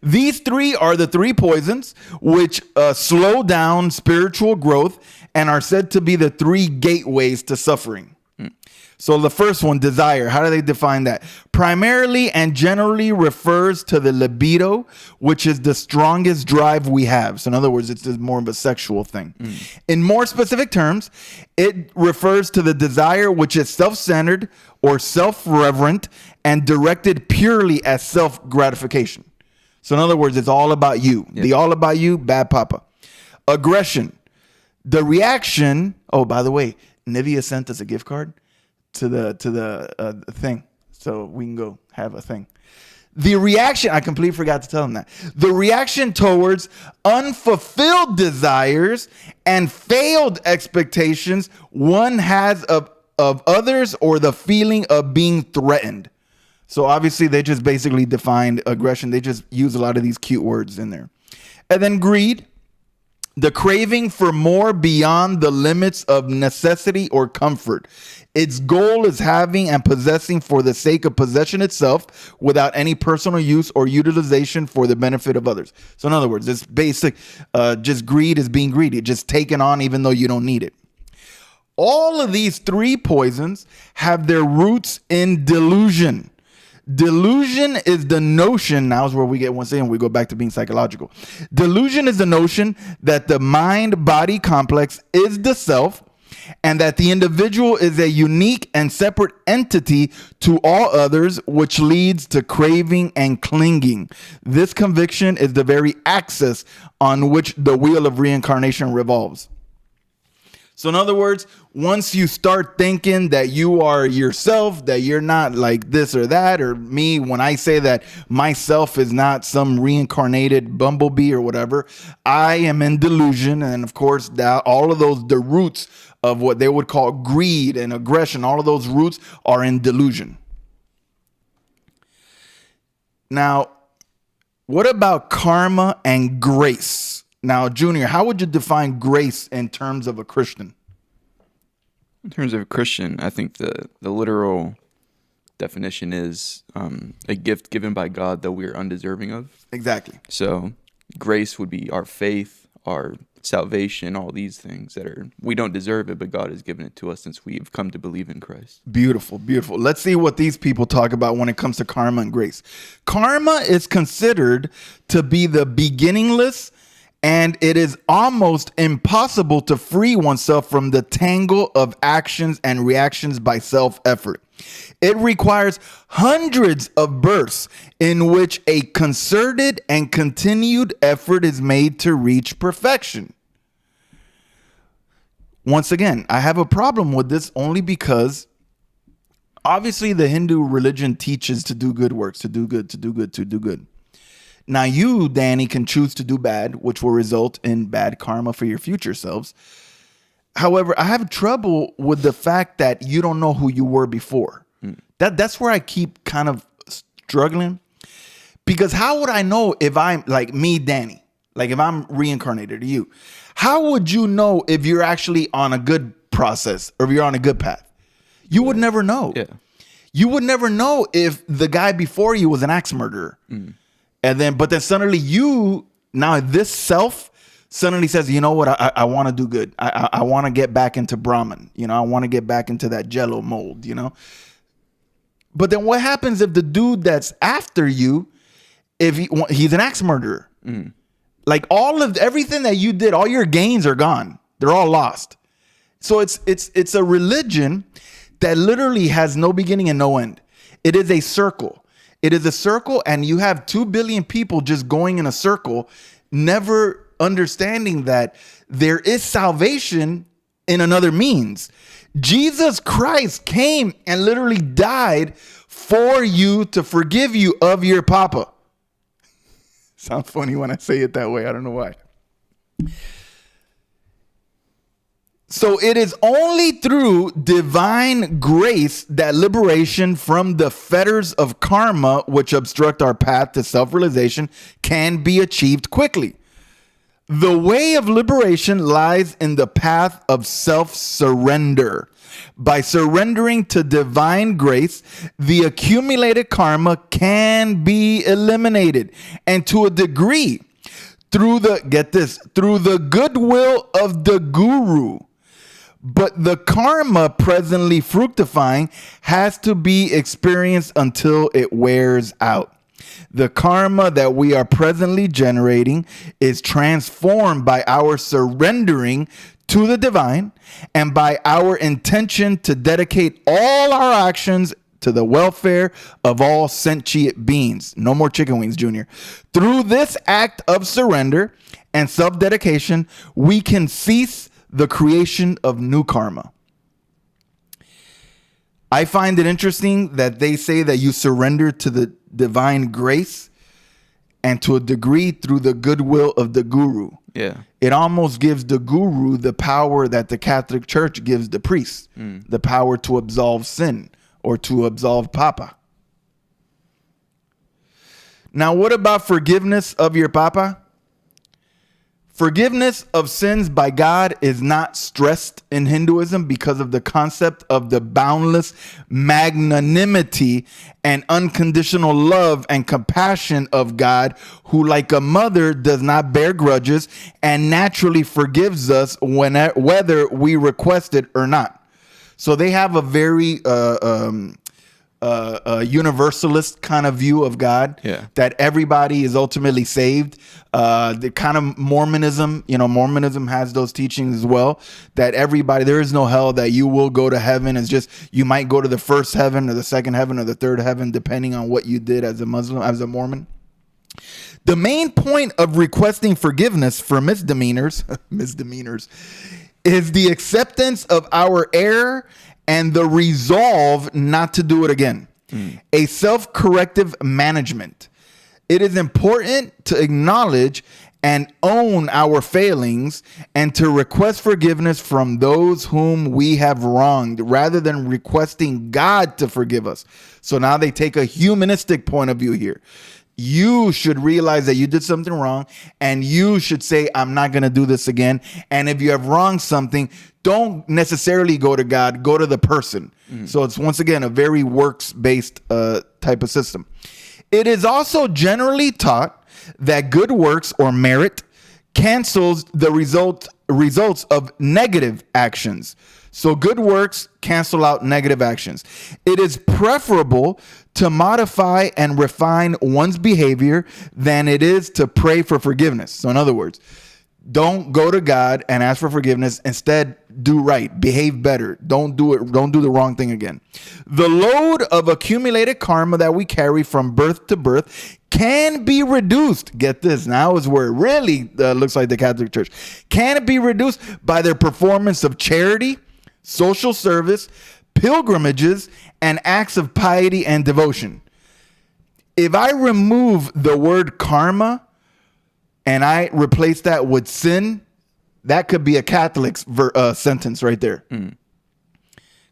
These 3 are the 3 poisons which slow down spiritual growth and are said to be the 3 gateways to suffering. So the first one, desire. How do they define that? Primarily and generally refers to the libido, which is the strongest drive we have. So in other words, it's more of a sexual thing. In more specific terms, it refers to the desire which is self-centered or self-reverent and directed purely as self-gratification. So in other words, it's all about you. Yep. The all about you, bad papa. Aggression. The reaction. Oh, by the way, Nivea sent us a gift card to the thing, so we can go have a thing. The reaction, I completely forgot to tell them that. The reaction towards unfulfilled desires and failed expectations one has of others, or the feeling of being threatened. So obviously they just basically defined aggression. They just use a lot of these cute words in there. And then greed. The craving for more beyond the limits of necessity or comfort. Its goal is having and possessing for the sake of possession itself without any personal use or utilization for the benefit of others. So in other words, it's basic, just greed is being greedy, just taking on even though you don't need it. All of these 3 poisons have their roots in delusion. Delusion is the notion, now is where we get once again, we go back to being psychological. Delusion is the notion that the mind-body complex is the self, and that the individual is a unique and separate entity to all others, which leads to craving and clinging. This conviction is the very axis on which the wheel of reincarnation revolves. So in other words, once you start thinking that you are yourself, that you're not like this or that, or me, when I say that myself is not some reincarnated bumblebee or whatever, I am in delusion. And of course, that all of those, the roots of what they would call greed and aggression, all of those roots are in delusion. Now, what about karma and grace? Now, Junior, how would you define grace in terms of a Christian? In terms of a Christian, I think the literal definition is a gift given by God that we are undeserving of. Exactly. So grace would be our faith, our salvation, all these things that we don't deserve it, but God has given it to us since we have come to believe in Christ. Beautiful, beautiful. Let's see what these people talk about when it comes to karma and grace. Karma is considered to be the beginningless, and it is almost impossible to free oneself from the tangle of actions and reactions by self-effort. It requires hundreds of births in which a concerted and continued effort is made to reach perfection. Once again, I have a problem with this only because obviously the Hindu religion teaches to do good works, to do good, to do good, to do good. Now you, Danny, can choose to do bad, which will result in bad karma for your future selves. However, I have trouble with the fact that you don't know who you were before. That's where I keep kind of struggling. Because how would I know if I'm like me, Danny, like if I'm reincarnated to you? How would you know if you're actually on a good process or if you're on a good path? You would never know. Yeah. You would never know if the guy before you was an axe murderer. But then suddenly now this self suddenly says, you know what, I want to do good. I want to get back into Brahman. I want to get back into that Jello mold, But then what happens if the dude that's after you, if he's an axe murderer? Like everything that you did, all your gains are gone. They're all lost. So it's a religion that literally has no beginning and no end. It is a circle. It is a circle, and you have 2 billion people just going in a circle, never understanding that there is salvation in another means. Jesus Christ came and literally died for you to forgive you of your papa. Sounds funny when I say it that way. I don't know why. So it is only through divine grace that liberation from the fetters of karma, which obstruct our path to self-realization, can be achieved quickly. The way of liberation lies in the path of self-surrender. By surrendering to divine grace, the accumulated karma can be eliminated, and to a degree, through the goodwill of the guru. But the karma presently fructifying has to be experienced until it wears out. The karma that we are presently generating is transformed by our surrendering to the divine and by our intention to dedicate all our actions to the welfare of all sentient beings. No more chicken wings, Junior. Through this act of surrender and self-dedication, we can cease the creation of new karma. I find it interesting that they say that you surrender to the divine grace and to a degree through the goodwill of the guru. Yeah. It almost gives the guru the power that the Catholic Church gives the priest, the power to absolve sin or to absolve papa. Now, what about forgiveness of your papa? Forgiveness of sins by God is not stressed in Hinduism because of the concept of the boundless magnanimity and unconditional love and compassion of God, who, like a mother, does not bear grudges and naturally forgives us whether we request it or not. So they have a very universalist kind of view of God, that everybody is ultimately saved. The kind of Mormonism, Mormonism has those teachings as well, that everybody, there is no hell, that you will go to heaven. It's just, you might go to the first heaven or the second heaven or the third heaven, depending on what you did as a Muslim, as a Mormon. The main point of requesting forgiveness for misdemeanors is the acceptance of our error and the resolve not to do it again. A self-corrective management. It is important to acknowledge and own our failings and to request forgiveness from those whom we have wronged rather than requesting God to forgive us. So now they take a humanistic point of view here. You should realize that you did something wrong, and you should say, I'm not going to do this again. And if you have wronged something, don't necessarily go to God, go to the person. So it's, once again, a very works-based type of system. It is also generally taught that good works or merit cancels the results of negative actions. So good works cancel out negative actions. It is preferable to modify and refine one's behavior than it is to pray for forgiveness. So in other words, don't go to God and ask for forgiveness. Instead, do right, behave better. Don't do the wrong thing again. The load of accumulated karma that we carry from birth to birth can be reduced. Get this, now is where it really looks like the Catholic Church. Can it be reduced by their performance of charity, social service, pilgrimages, and acts of piety and devotion? If I remove the word karma and I replace that with sin, that could be a Catholic's sentence right there.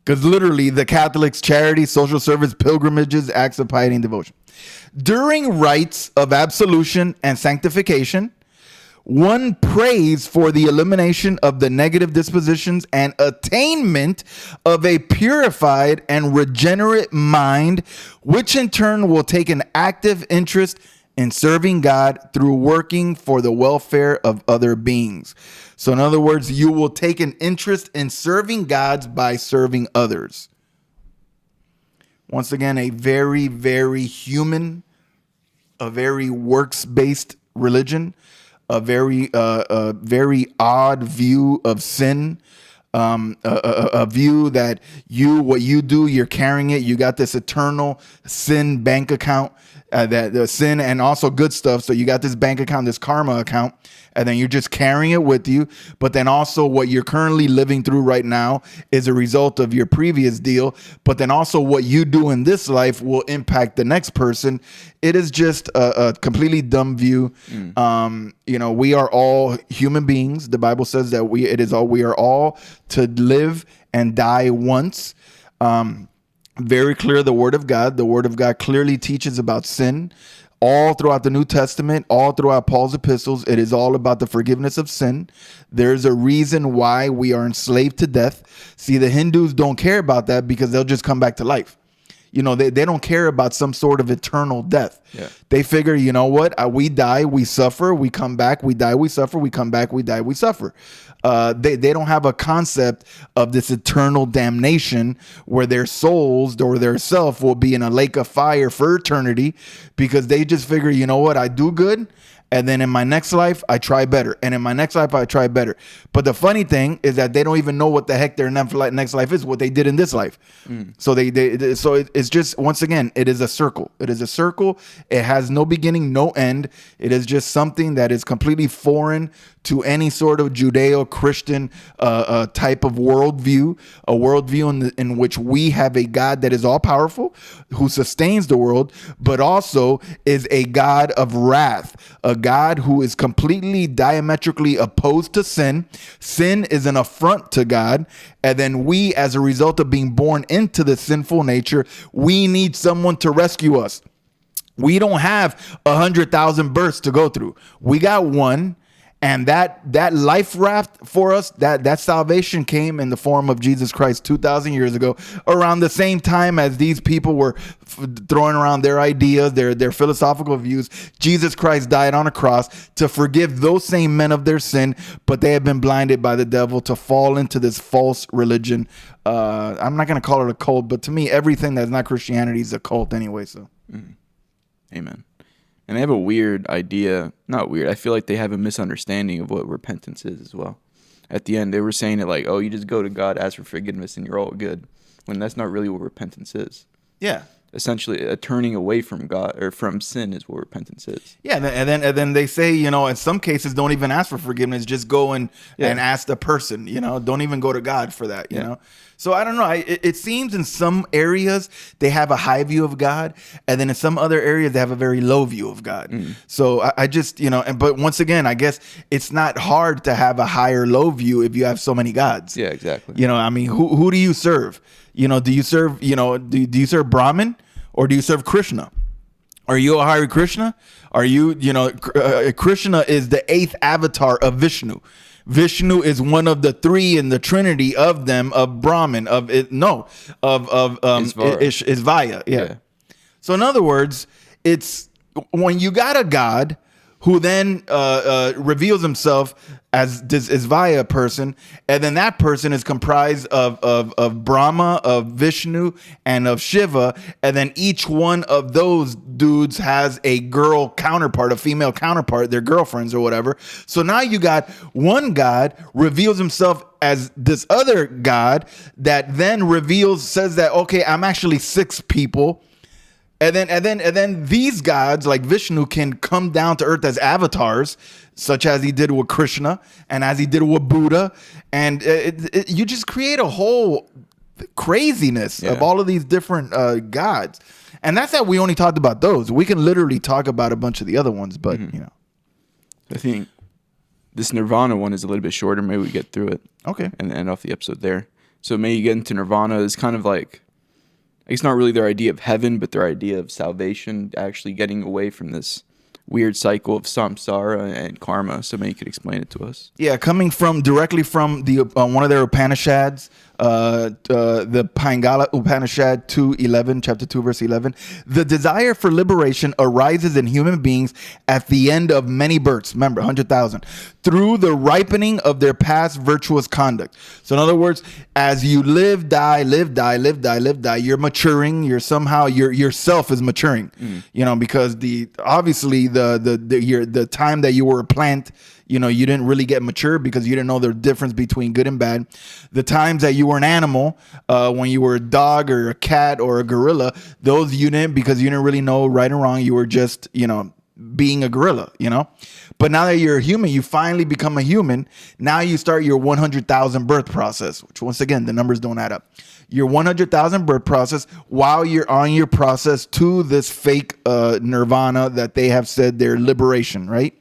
Because literally the Catholics, charity, social service, pilgrimages, acts of piety and devotion. During rites of absolution and sanctification, one prays for the elimination of the negative dispositions and attainment of a purified and regenerate mind, which in turn will take an active interest in serving God through working for the welfare of other beings. So in other words, you will take an interest in serving God by serving others. Once again, a very, very human, a very works-based religion, a very odd view of sin, a view that what you do, you're carrying it. You got this eternal sin bank account, that the sin and also good stuff. So you got this bank account, this karma account, and then you're just carrying it with you. But then also what you're currently living through right now is a result of your previous deal. But then also what you do in this life will impact the next person. It is just a completely dumb view. We are all human beings. The Bible says that we are all to live and die once. Very clear, the Word of God. The Word of God clearly teaches about sin. All throughout the New Testament, all throughout Paul's epistles, it is all about the forgiveness of sin. There's a reason why we are enslaved to death. See, the Hindus don't care about that because they'll just come back to life. They don't care about some sort of eternal death. Yeah. They figure, you know what? We die, we suffer, we come back, we die, we suffer, we come back, we die, we suffer. They don't have a concept of this eternal damnation where their souls or their self will be in a lake of fire for eternity, because they just figure, you know what? I do good. And then in my next life, I try better. And in my next life, I try better. But the funny thing is that they don't even know what the heck their next life is, what they did in this life. So it's just, once again, it is a circle. It is a circle. It has no beginning, no end. It is just something that is completely foreign to any sort of Judeo-Christian type of worldview, a worldview in which we have a God that is all-powerful, who sustains the world, but also is a God of wrath, a God who is completely diametrically opposed to sin. Sin is an affront to God, and then we, as a result of being born into the sinful nature, we need someone to rescue us. We don't have 100,000 births to go through. We got one. And that life raft for us, that salvation came in the form of Jesus Christ 2,000 years ago, around the same time as these people were throwing around their ideas, their philosophical views. Jesus Christ died on a cross to forgive those same men of their sin, but they have been blinded by the devil to fall into this false religion. I'm not going to call it a cult, but to me, everything that's not Christianity is a cult anyway. So, Amen. And they have a weird idea, not weird, I feel like they have a misunderstanding of what repentance is as well. At the end, they were saying it like, oh, you just go to God, ask for forgiveness, and you're all good. When that's not really what repentance is. Yeah. Essentially, a turning away from God or from sin is what repentance is. Yeah, and then they say, in some cases, don't even ask for forgiveness. Just go and ask the person. Don't even go to God for that. You know. So I don't know. It seems in some areas they have a high view of God, and then in some other areas they have a very low view of God. So I just but once again, I guess it's not hard to have a high or low view if you have so many gods. Yeah, exactly. Who do you serve? Do you serve do you serve Brahman or do you serve Krishna? Are you a Hare Krishna? Are you Krishna is the 8th avatar of Vishnu. Vishnu is one of the 3 in the trinity of them, of Brahman, Isvaya. Yeah. So in other words, it's when you got a God who then reveals himself as this Isvaya person, and then that person is comprised of Brahma, of Vishnu, and of Shiva, and then each one of those dudes has a girl counterpart, a female counterpart, their girlfriends or whatever. So now you got one God reveals himself as this other God that then says that, okay, I'm actually 6 people. And then these gods like Vishnu can come down to earth as avatars, such as he did with Krishna and as he did with Buddha. And you just create a whole craziness of all of these different gods. And that's that we only talked about those. We can literally talk about a bunch of the other ones, but I think this Nirvana one is a little bit shorter. Maybe we get through it. Okay. And end off the episode there. So maybe get into Nirvana is kind of like, it's not really their idea of heaven, but their idea of salvation, actually getting away from this weird cycle of samsara and karma. So maybe you could explain it to us. Yeah, coming directly from the one of their Upanishads, the Pingala Upanishad 2:11, chapter 2, verse 11. The desire for liberation arises in human beings at the end of many births. Remember, 100,000. Through the ripening of their past virtuous conduct. So in other words, as you live, die, you're maturing. You're somehow yourself is maturing. Because obviously the time that you were a plant, you know, you didn't really get mature because you didn't know the difference between good and bad. The times that you were an animal, when you were a dog or a cat or a gorilla, those you didn't, because you didn't really know right and wrong. You were just, you know, being a gorilla, you know. But now that you're a human, you finally become a human. Now you start your 100,000 birth process, which once again, the numbers don't add up. Your 100,000 birth process while you're on your process to this fake nirvana that they have said their liberation, right?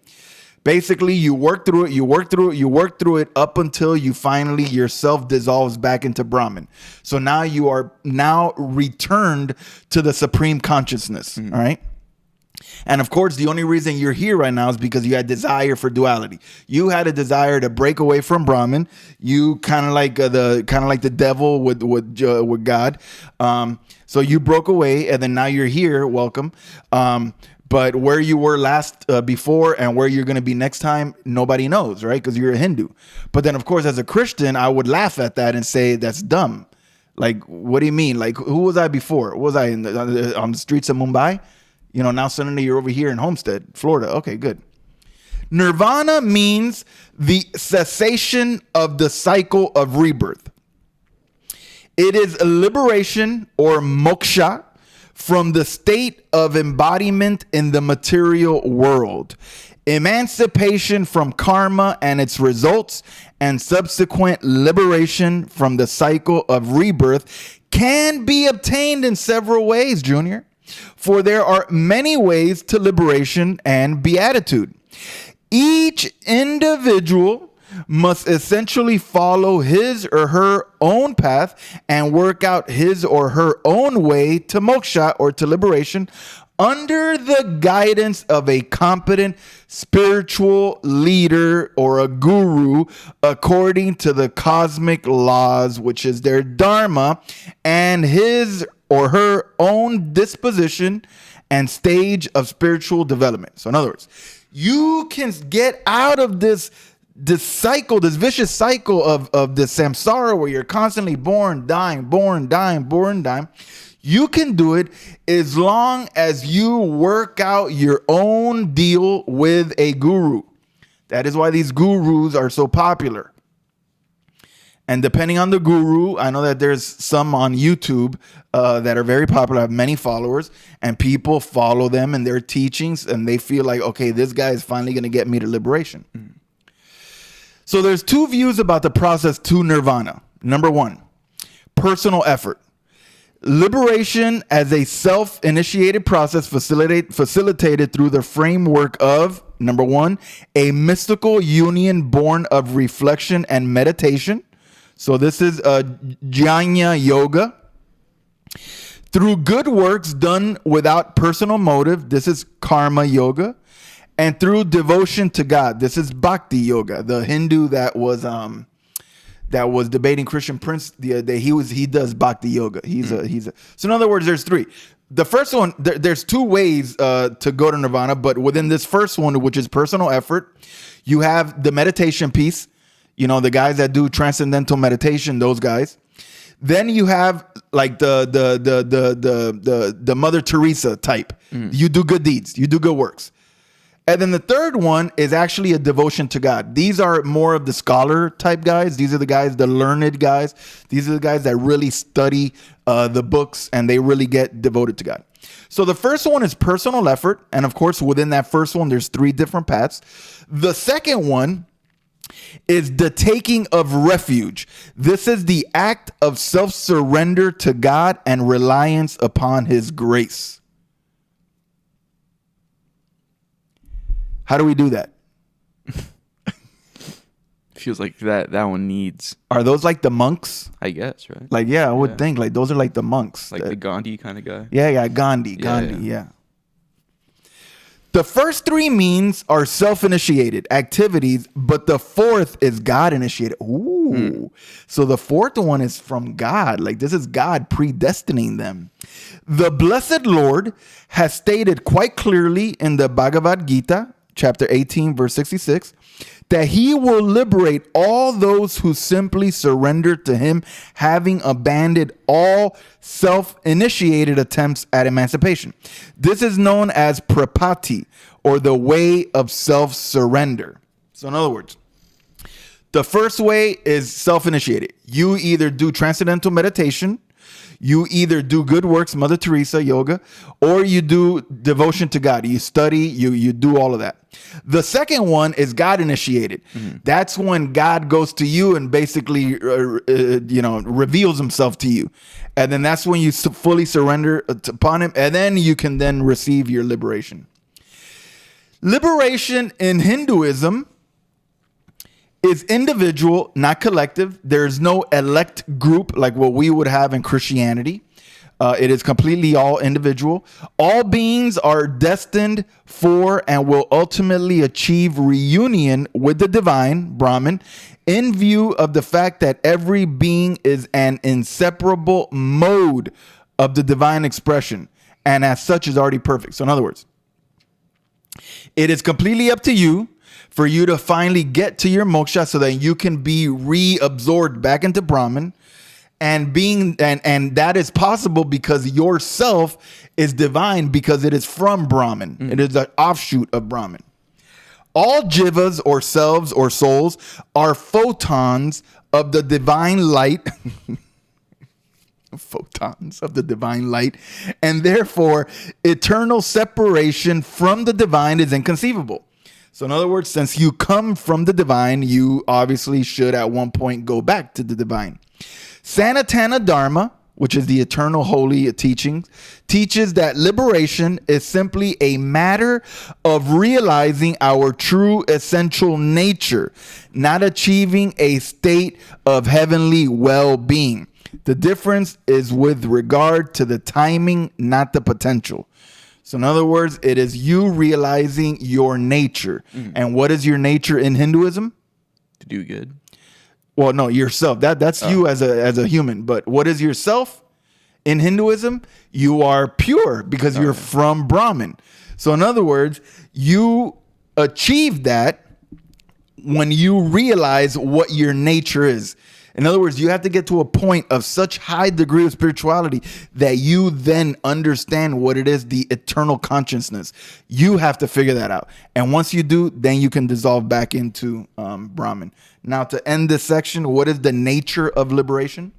Basically, you work through it, you work through it, you work through it up until you finally yourself dissolves back into Brahman. So now you are now returned to the supreme consciousness, all right? And of course, the only reason you're here right now is because you had desire for duality. You had a desire to break away from Brahman. You kind of like the devil with God. So you broke away, and then now you're here. Welcome. But where you were last before and where you're going to be next time, nobody knows, right? Because you're a Hindu. But then, of course, as a Christian, I would laugh at that and say that's dumb. Like, what do you mean? Like, who was I before? What was I on the streets of Mumbai? You know, now suddenly you're over here in Homestead, Florida. Okay, good. Nirvana means the cessation of the cycle of rebirth. It is a liberation or moksha from the state of embodiment in the material world. Emancipation from karma and its results, and subsequent liberation from the cycle of rebirth can be obtained in several ways, Junior. For there are many ways to liberation and beatitude. Each individual must essentially follow his or her own path and work out his or her own way to moksha or to liberation under the guidance of a competent spiritual leader or a guru according to the cosmic laws, which is their dharma, and his or her own disposition and stage of spiritual development. So in other words, you can get out of this cycle, this vicious cycle of the samsara where you're constantly born, dying, born, dying, born, dying. You can do it as long as you work out your own deal with a guru. That is why these gurus are so popular. And depending on the guru, I know that there's some on YouTube that are very popular, have many followers, and people follow them and their teachings, and they feel like, okay, this guy is finally going to get me to liberation. So there's two views about the process to nirvana. Number one, personal effort. Liberation as a self-initiated process facilitated through the framework of, number one, a mystical union born of reflection and meditation. So this is jnana yoga. Through good works done without personal motive. This is karma yoga. And through devotion to God. This is bhakti yoga. The Hindu that was debating Christian Prince the other day, he does bhakti yoga. So in other words, there's three. The first one, there's two ways to go to nirvana, but within this first one, which is personal effort, you have the meditation piece. You know, the guys that do transcendental meditation, those guys. Then you have like the Mother Teresa type. You do good deeds, you do good works. And then the third one is actually a devotion to God. These are more of the scholar type guys. These are the guys, the learned guys. These are the guys that really study the books and they really get devoted to God. So the first one is personal effort. And of course, within that first one, there's three different paths. The second one is the taking of refuge. This is the act of self-surrender to God and reliance upon his grace. How do we do that? Feels like that one needs. Are those like the monks? I guess, right? Like, yeah, I would think like those are like the monks. Like the Gandhi kind of guy. Yeah, Gandhi, yeah. The first three means are self-initiated activities, but the fourth is God-initiated. Ooh. So the fourth one is from God. Like this is God predestining them. The blessed Lord has stated quite clearly in the Bhagavad Gita, chapter 18, verse 66, that he will liberate all those who simply surrender to him, having abandoned all self-initiated attempts at emancipation. This is known as prapati, or the way of self-surrender. So in other words, the first way is self-initiated. You either do transcendental meditation, you either do good works, Mother Teresa, yoga, or you do devotion to God. You study, you do all of that. The second one is God initiated. Mm-hmm. That's when God goes to you and basically, reveals himself to you. And then that's when you fully surrender upon him. And then you can then receive your liberation. Liberation in Hinduism is individual, not collective. There's no elect group like what we would have in Christianity. It is completely all individual. All beings are destined for and will ultimately achieve reunion with the divine, Brahman, in view of the fact that every being is an inseparable mode of the divine expression, and as such is already perfect. So in other words, it is completely up to you for you to finally get to your moksha so that you can be reabsorbed back into Brahman, and that is possible because yourself is divine because it is from Brahman. It is an offshoot of Brahman. All jivas or selves or souls are photons of the divine light. Photons of the divine light, and therefore eternal separation from the divine is inconceivable. So in other words, since you come from the divine, you obviously should at one point go back to the divine. Sanatana Dharma, which is the eternal holy teachings, teaches that liberation is simply a matter of realizing our true essential nature, not achieving a state of heavenly well-being. The difference is with regard to the timing, not the potential. So in other words, it is you realizing your nature. And what is your nature in Hinduism? To do good. Well, no, yourself. That's you as a human. But what is yourself in Hinduism? You are pure because you're from Brahman. So in other words, you achieve that when you realize what your nature is. In other words, you have to get to a point of such high degree of spirituality that you then understand what it is, the eternal consciousness. You have to figure that out. And once you do, then you can dissolve back into Brahman. Now, to end this section, what is the nature of liberation?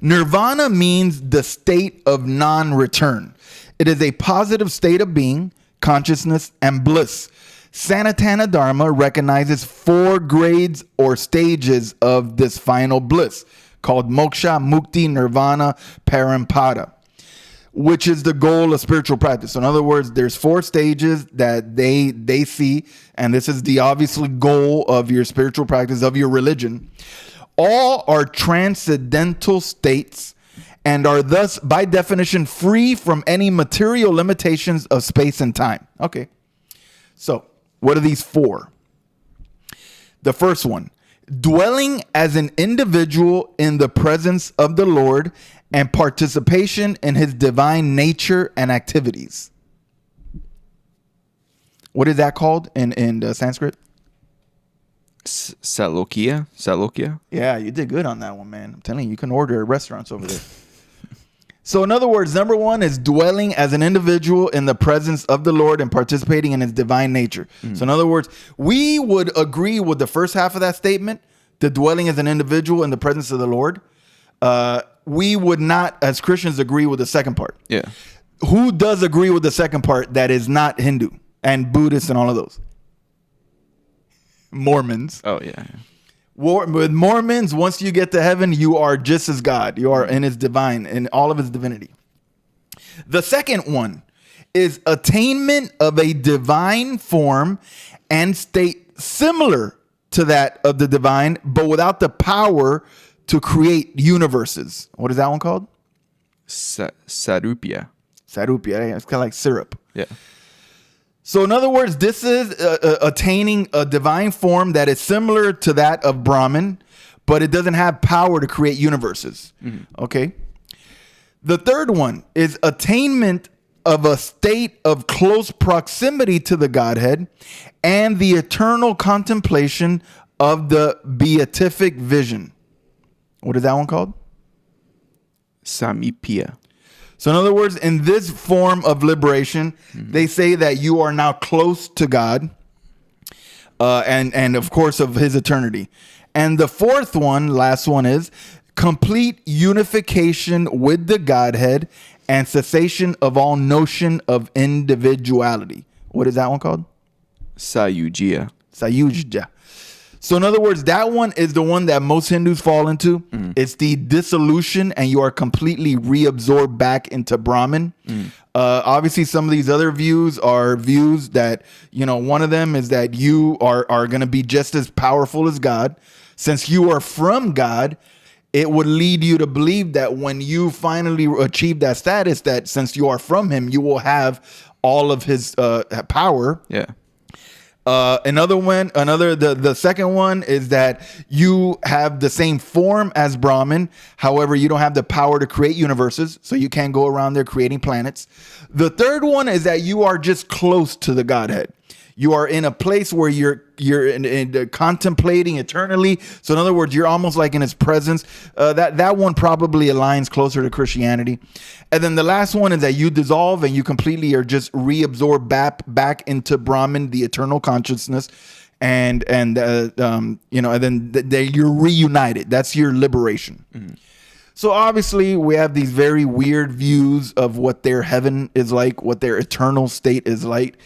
Nirvana means the state of non-return. It is a positive state of being, consciousness, and bliss. Sanatana Dharma recognizes 4 grades or stages of this final bliss called moksha, mukti, nirvana, parampada, which is the goal of spiritual practice. So in other words, there's 4 stages that they see, and this is the obviously goal of your spiritual practice, of your religion. All are transcendental states and are thus, by definition, free from any material limitations of space and time. Okay, so what are these 4? The first one, dwelling as an individual in the presence of the Lord and participation in his divine nature and activities. What is that called in Sanskrit? Salokya. Yeah, you did good on that one, man. I'm telling you, you can order at restaurants over there. So in other words, number 1 is dwelling as an individual in the presence of the Lord and participating in his divine nature. So in other words, we would agree with the first half of that statement, the dwelling as an individual in the presence of the Lord. We would not, as Christians, agree with the second part. Yeah. Who does agree with the second part that is not Hindu and Buddhist and all of those? Mormons. Oh, yeah. With Mormons, once you get to heaven, you are just as God. You are in his divine, in all of his divinity. The second one is attainment of a divine form and state similar to that of the divine, but without the power to create universes. What is that one called? Sarupya. Sarupya. It's kind of like syrup. Yeah. So in other words, this is attaining a divine form that is similar to that of Brahman, but it doesn't have power to create universes. Okay. The third one is attainment of a state of close proximity to the Godhead and the eternal contemplation of the beatific vision. What is that one called? Samipya. So in other words, in this form of liberation, they say that you are now close to God. and of course of his eternity. And the fourth one, last one, is complete unification with the Godhead and cessation of all notion of individuality. What is that one called? Sayujya. Sayujya. So in other words, that one is the one that most Hindus fall into. It's the dissolution, and you are completely reabsorbed back into Brahman. Obviously, some of these other views are views that, one of them is that you are going to be just as powerful as God. Since you are from God, it would lead you to believe that when you finally achieve that status, that since you are from him, you will have all of his power. Yeah. The second one is that you have the same form as Brahman. However, you don't have the power to create universes, so you can't go around there creating planets. The third one is that you are just close to the Godhead. You are in a place where you're contemplating eternally. So in other words, you're almost like in his presence. That one probably aligns closer to Christianity. And then the last one is that you dissolve and you completely are just reabsorbed back into Brahman, the eternal consciousness. And then you're reunited. That's your liberation. Mm-hmm. So obviously we have these very weird views of what their heaven is like, what their eternal state is like,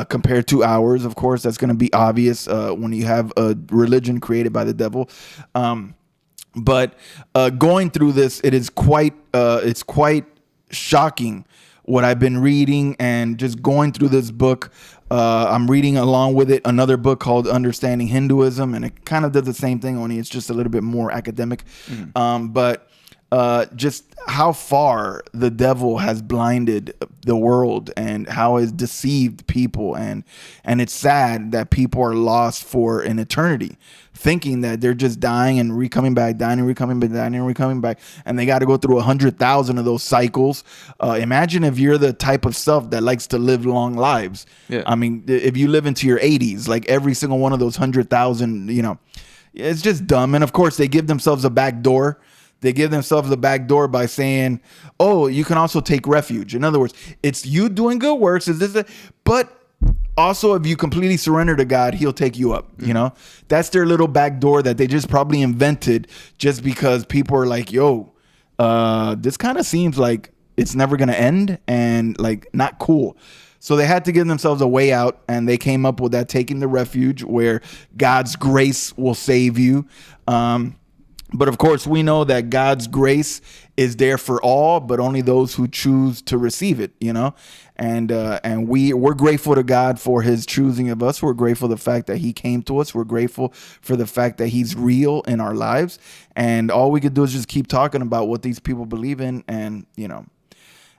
compared to ours. Of course, that's going to be obvious when you have a religion created by the devil. But going through this, it's quite shocking what I've been reading, and just going through this book. I'm reading along with it another book called Understanding Hinduism, and it kind of does the same thing, only it's just a little bit more academic. But just how far the devil has blinded the world and how it's deceived people. And it's sad that people are lost for an eternity, thinking that they're just dying and recoming back, dying and recoming back, dying and recoming back. And they got to go through 100,000 of those cycles. Imagine if you're the type of self that likes to live long lives. Yeah. I mean, if you live into your 80s, like every single one of those 100,000, it's just dumb. And of course, they give themselves a back door. They give themselves the back door by saying, oh, you can also take refuge. In other words, it's you doing good works. But also, if you completely surrender to God, he'll take you up. That's their little back door that they just probably invented just because people are like, yo, this kind of seems like it's never going to end and like not cool. So they had to give themselves a way out, and they came up with that taking the refuge where God's grace will save you. But of course, we know that God's grace is there for all, but only those who choose to receive it, And we're grateful to God for his choosing of us. We're grateful for the fact that he came to us. We're grateful for the fact that he's real in our lives. And all we could do is just keep talking about what these people believe in. And,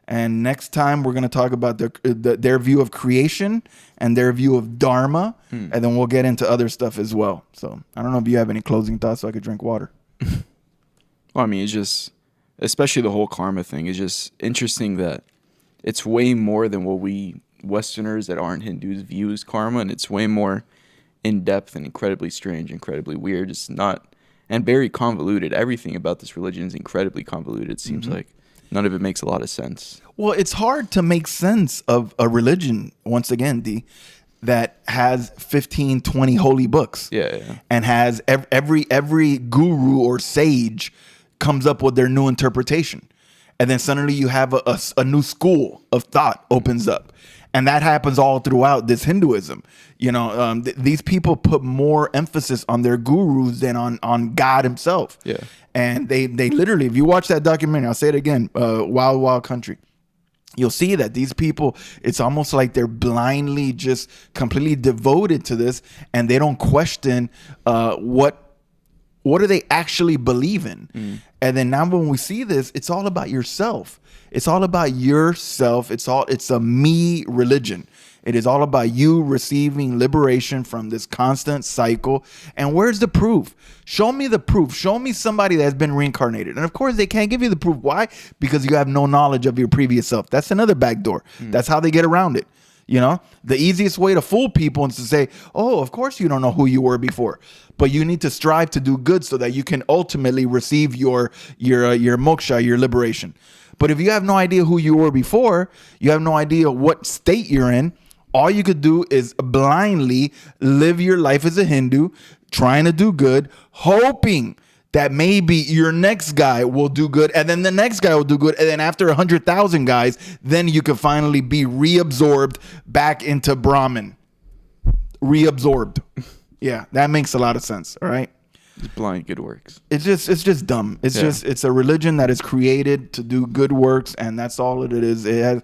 and next time we're going to talk about their view of creation and their view of Dharma. And then we'll get into other stuff as well. So I don't know if you have any closing thoughts so I could drink water. Well, I mean, it's just, especially the whole karma thing, is just interesting that it's way more than what we Westerners that aren't Hindus view as karma, and it's way more in depth and incredibly strange, incredibly weird. It's not, and very convoluted. Everything about this religion is incredibly convoluted. It seems like none of it makes a lot of sense. Well, it's hard to make sense of a religion, once again, D, that has 15, 20 holy books. Yeah. And has every guru or sage comes up with their new interpretation. And then suddenly you have a new school of thought opens up. And that happens all throughout this Hinduism. These people put more emphasis on their gurus than on God himself. Yeah. And they literally, if you watch that documentary, I'll say it again, Wild Wild Country, you'll see that these people, it's almost like they're blindly just completely devoted to this, and they don't question what do they actually believe in. And then now when we see this, it's all about yourself. It's all about yourself. It's a me religion. It is all about you receiving liberation from this constant cycle. And where's the proof? Show me the proof. Show me somebody that's been reincarnated. And of course, they can't give you the proof. Why? Because you have no knowledge of your previous self. That's another backdoor. That's how they get around it. The easiest way to fool people is to say, oh, of course you don't know who you were before, but you need to strive to do good so that you can ultimately receive your moksha, your liberation. But if you have no idea who you were before, you have no idea what state you're in, All you could do is blindly live your life as a Hindu, trying to do good, hoping that maybe your next guy will do good, and then the next guy will do good, and then after 100,000 guys, then you could finally be reabsorbed back into Brahmin. Reabsorbed. Yeah, that makes a lot of sense. All right. It's blind good works. It's just dumb. It's a religion that is created to do good works, and that's all it is. It has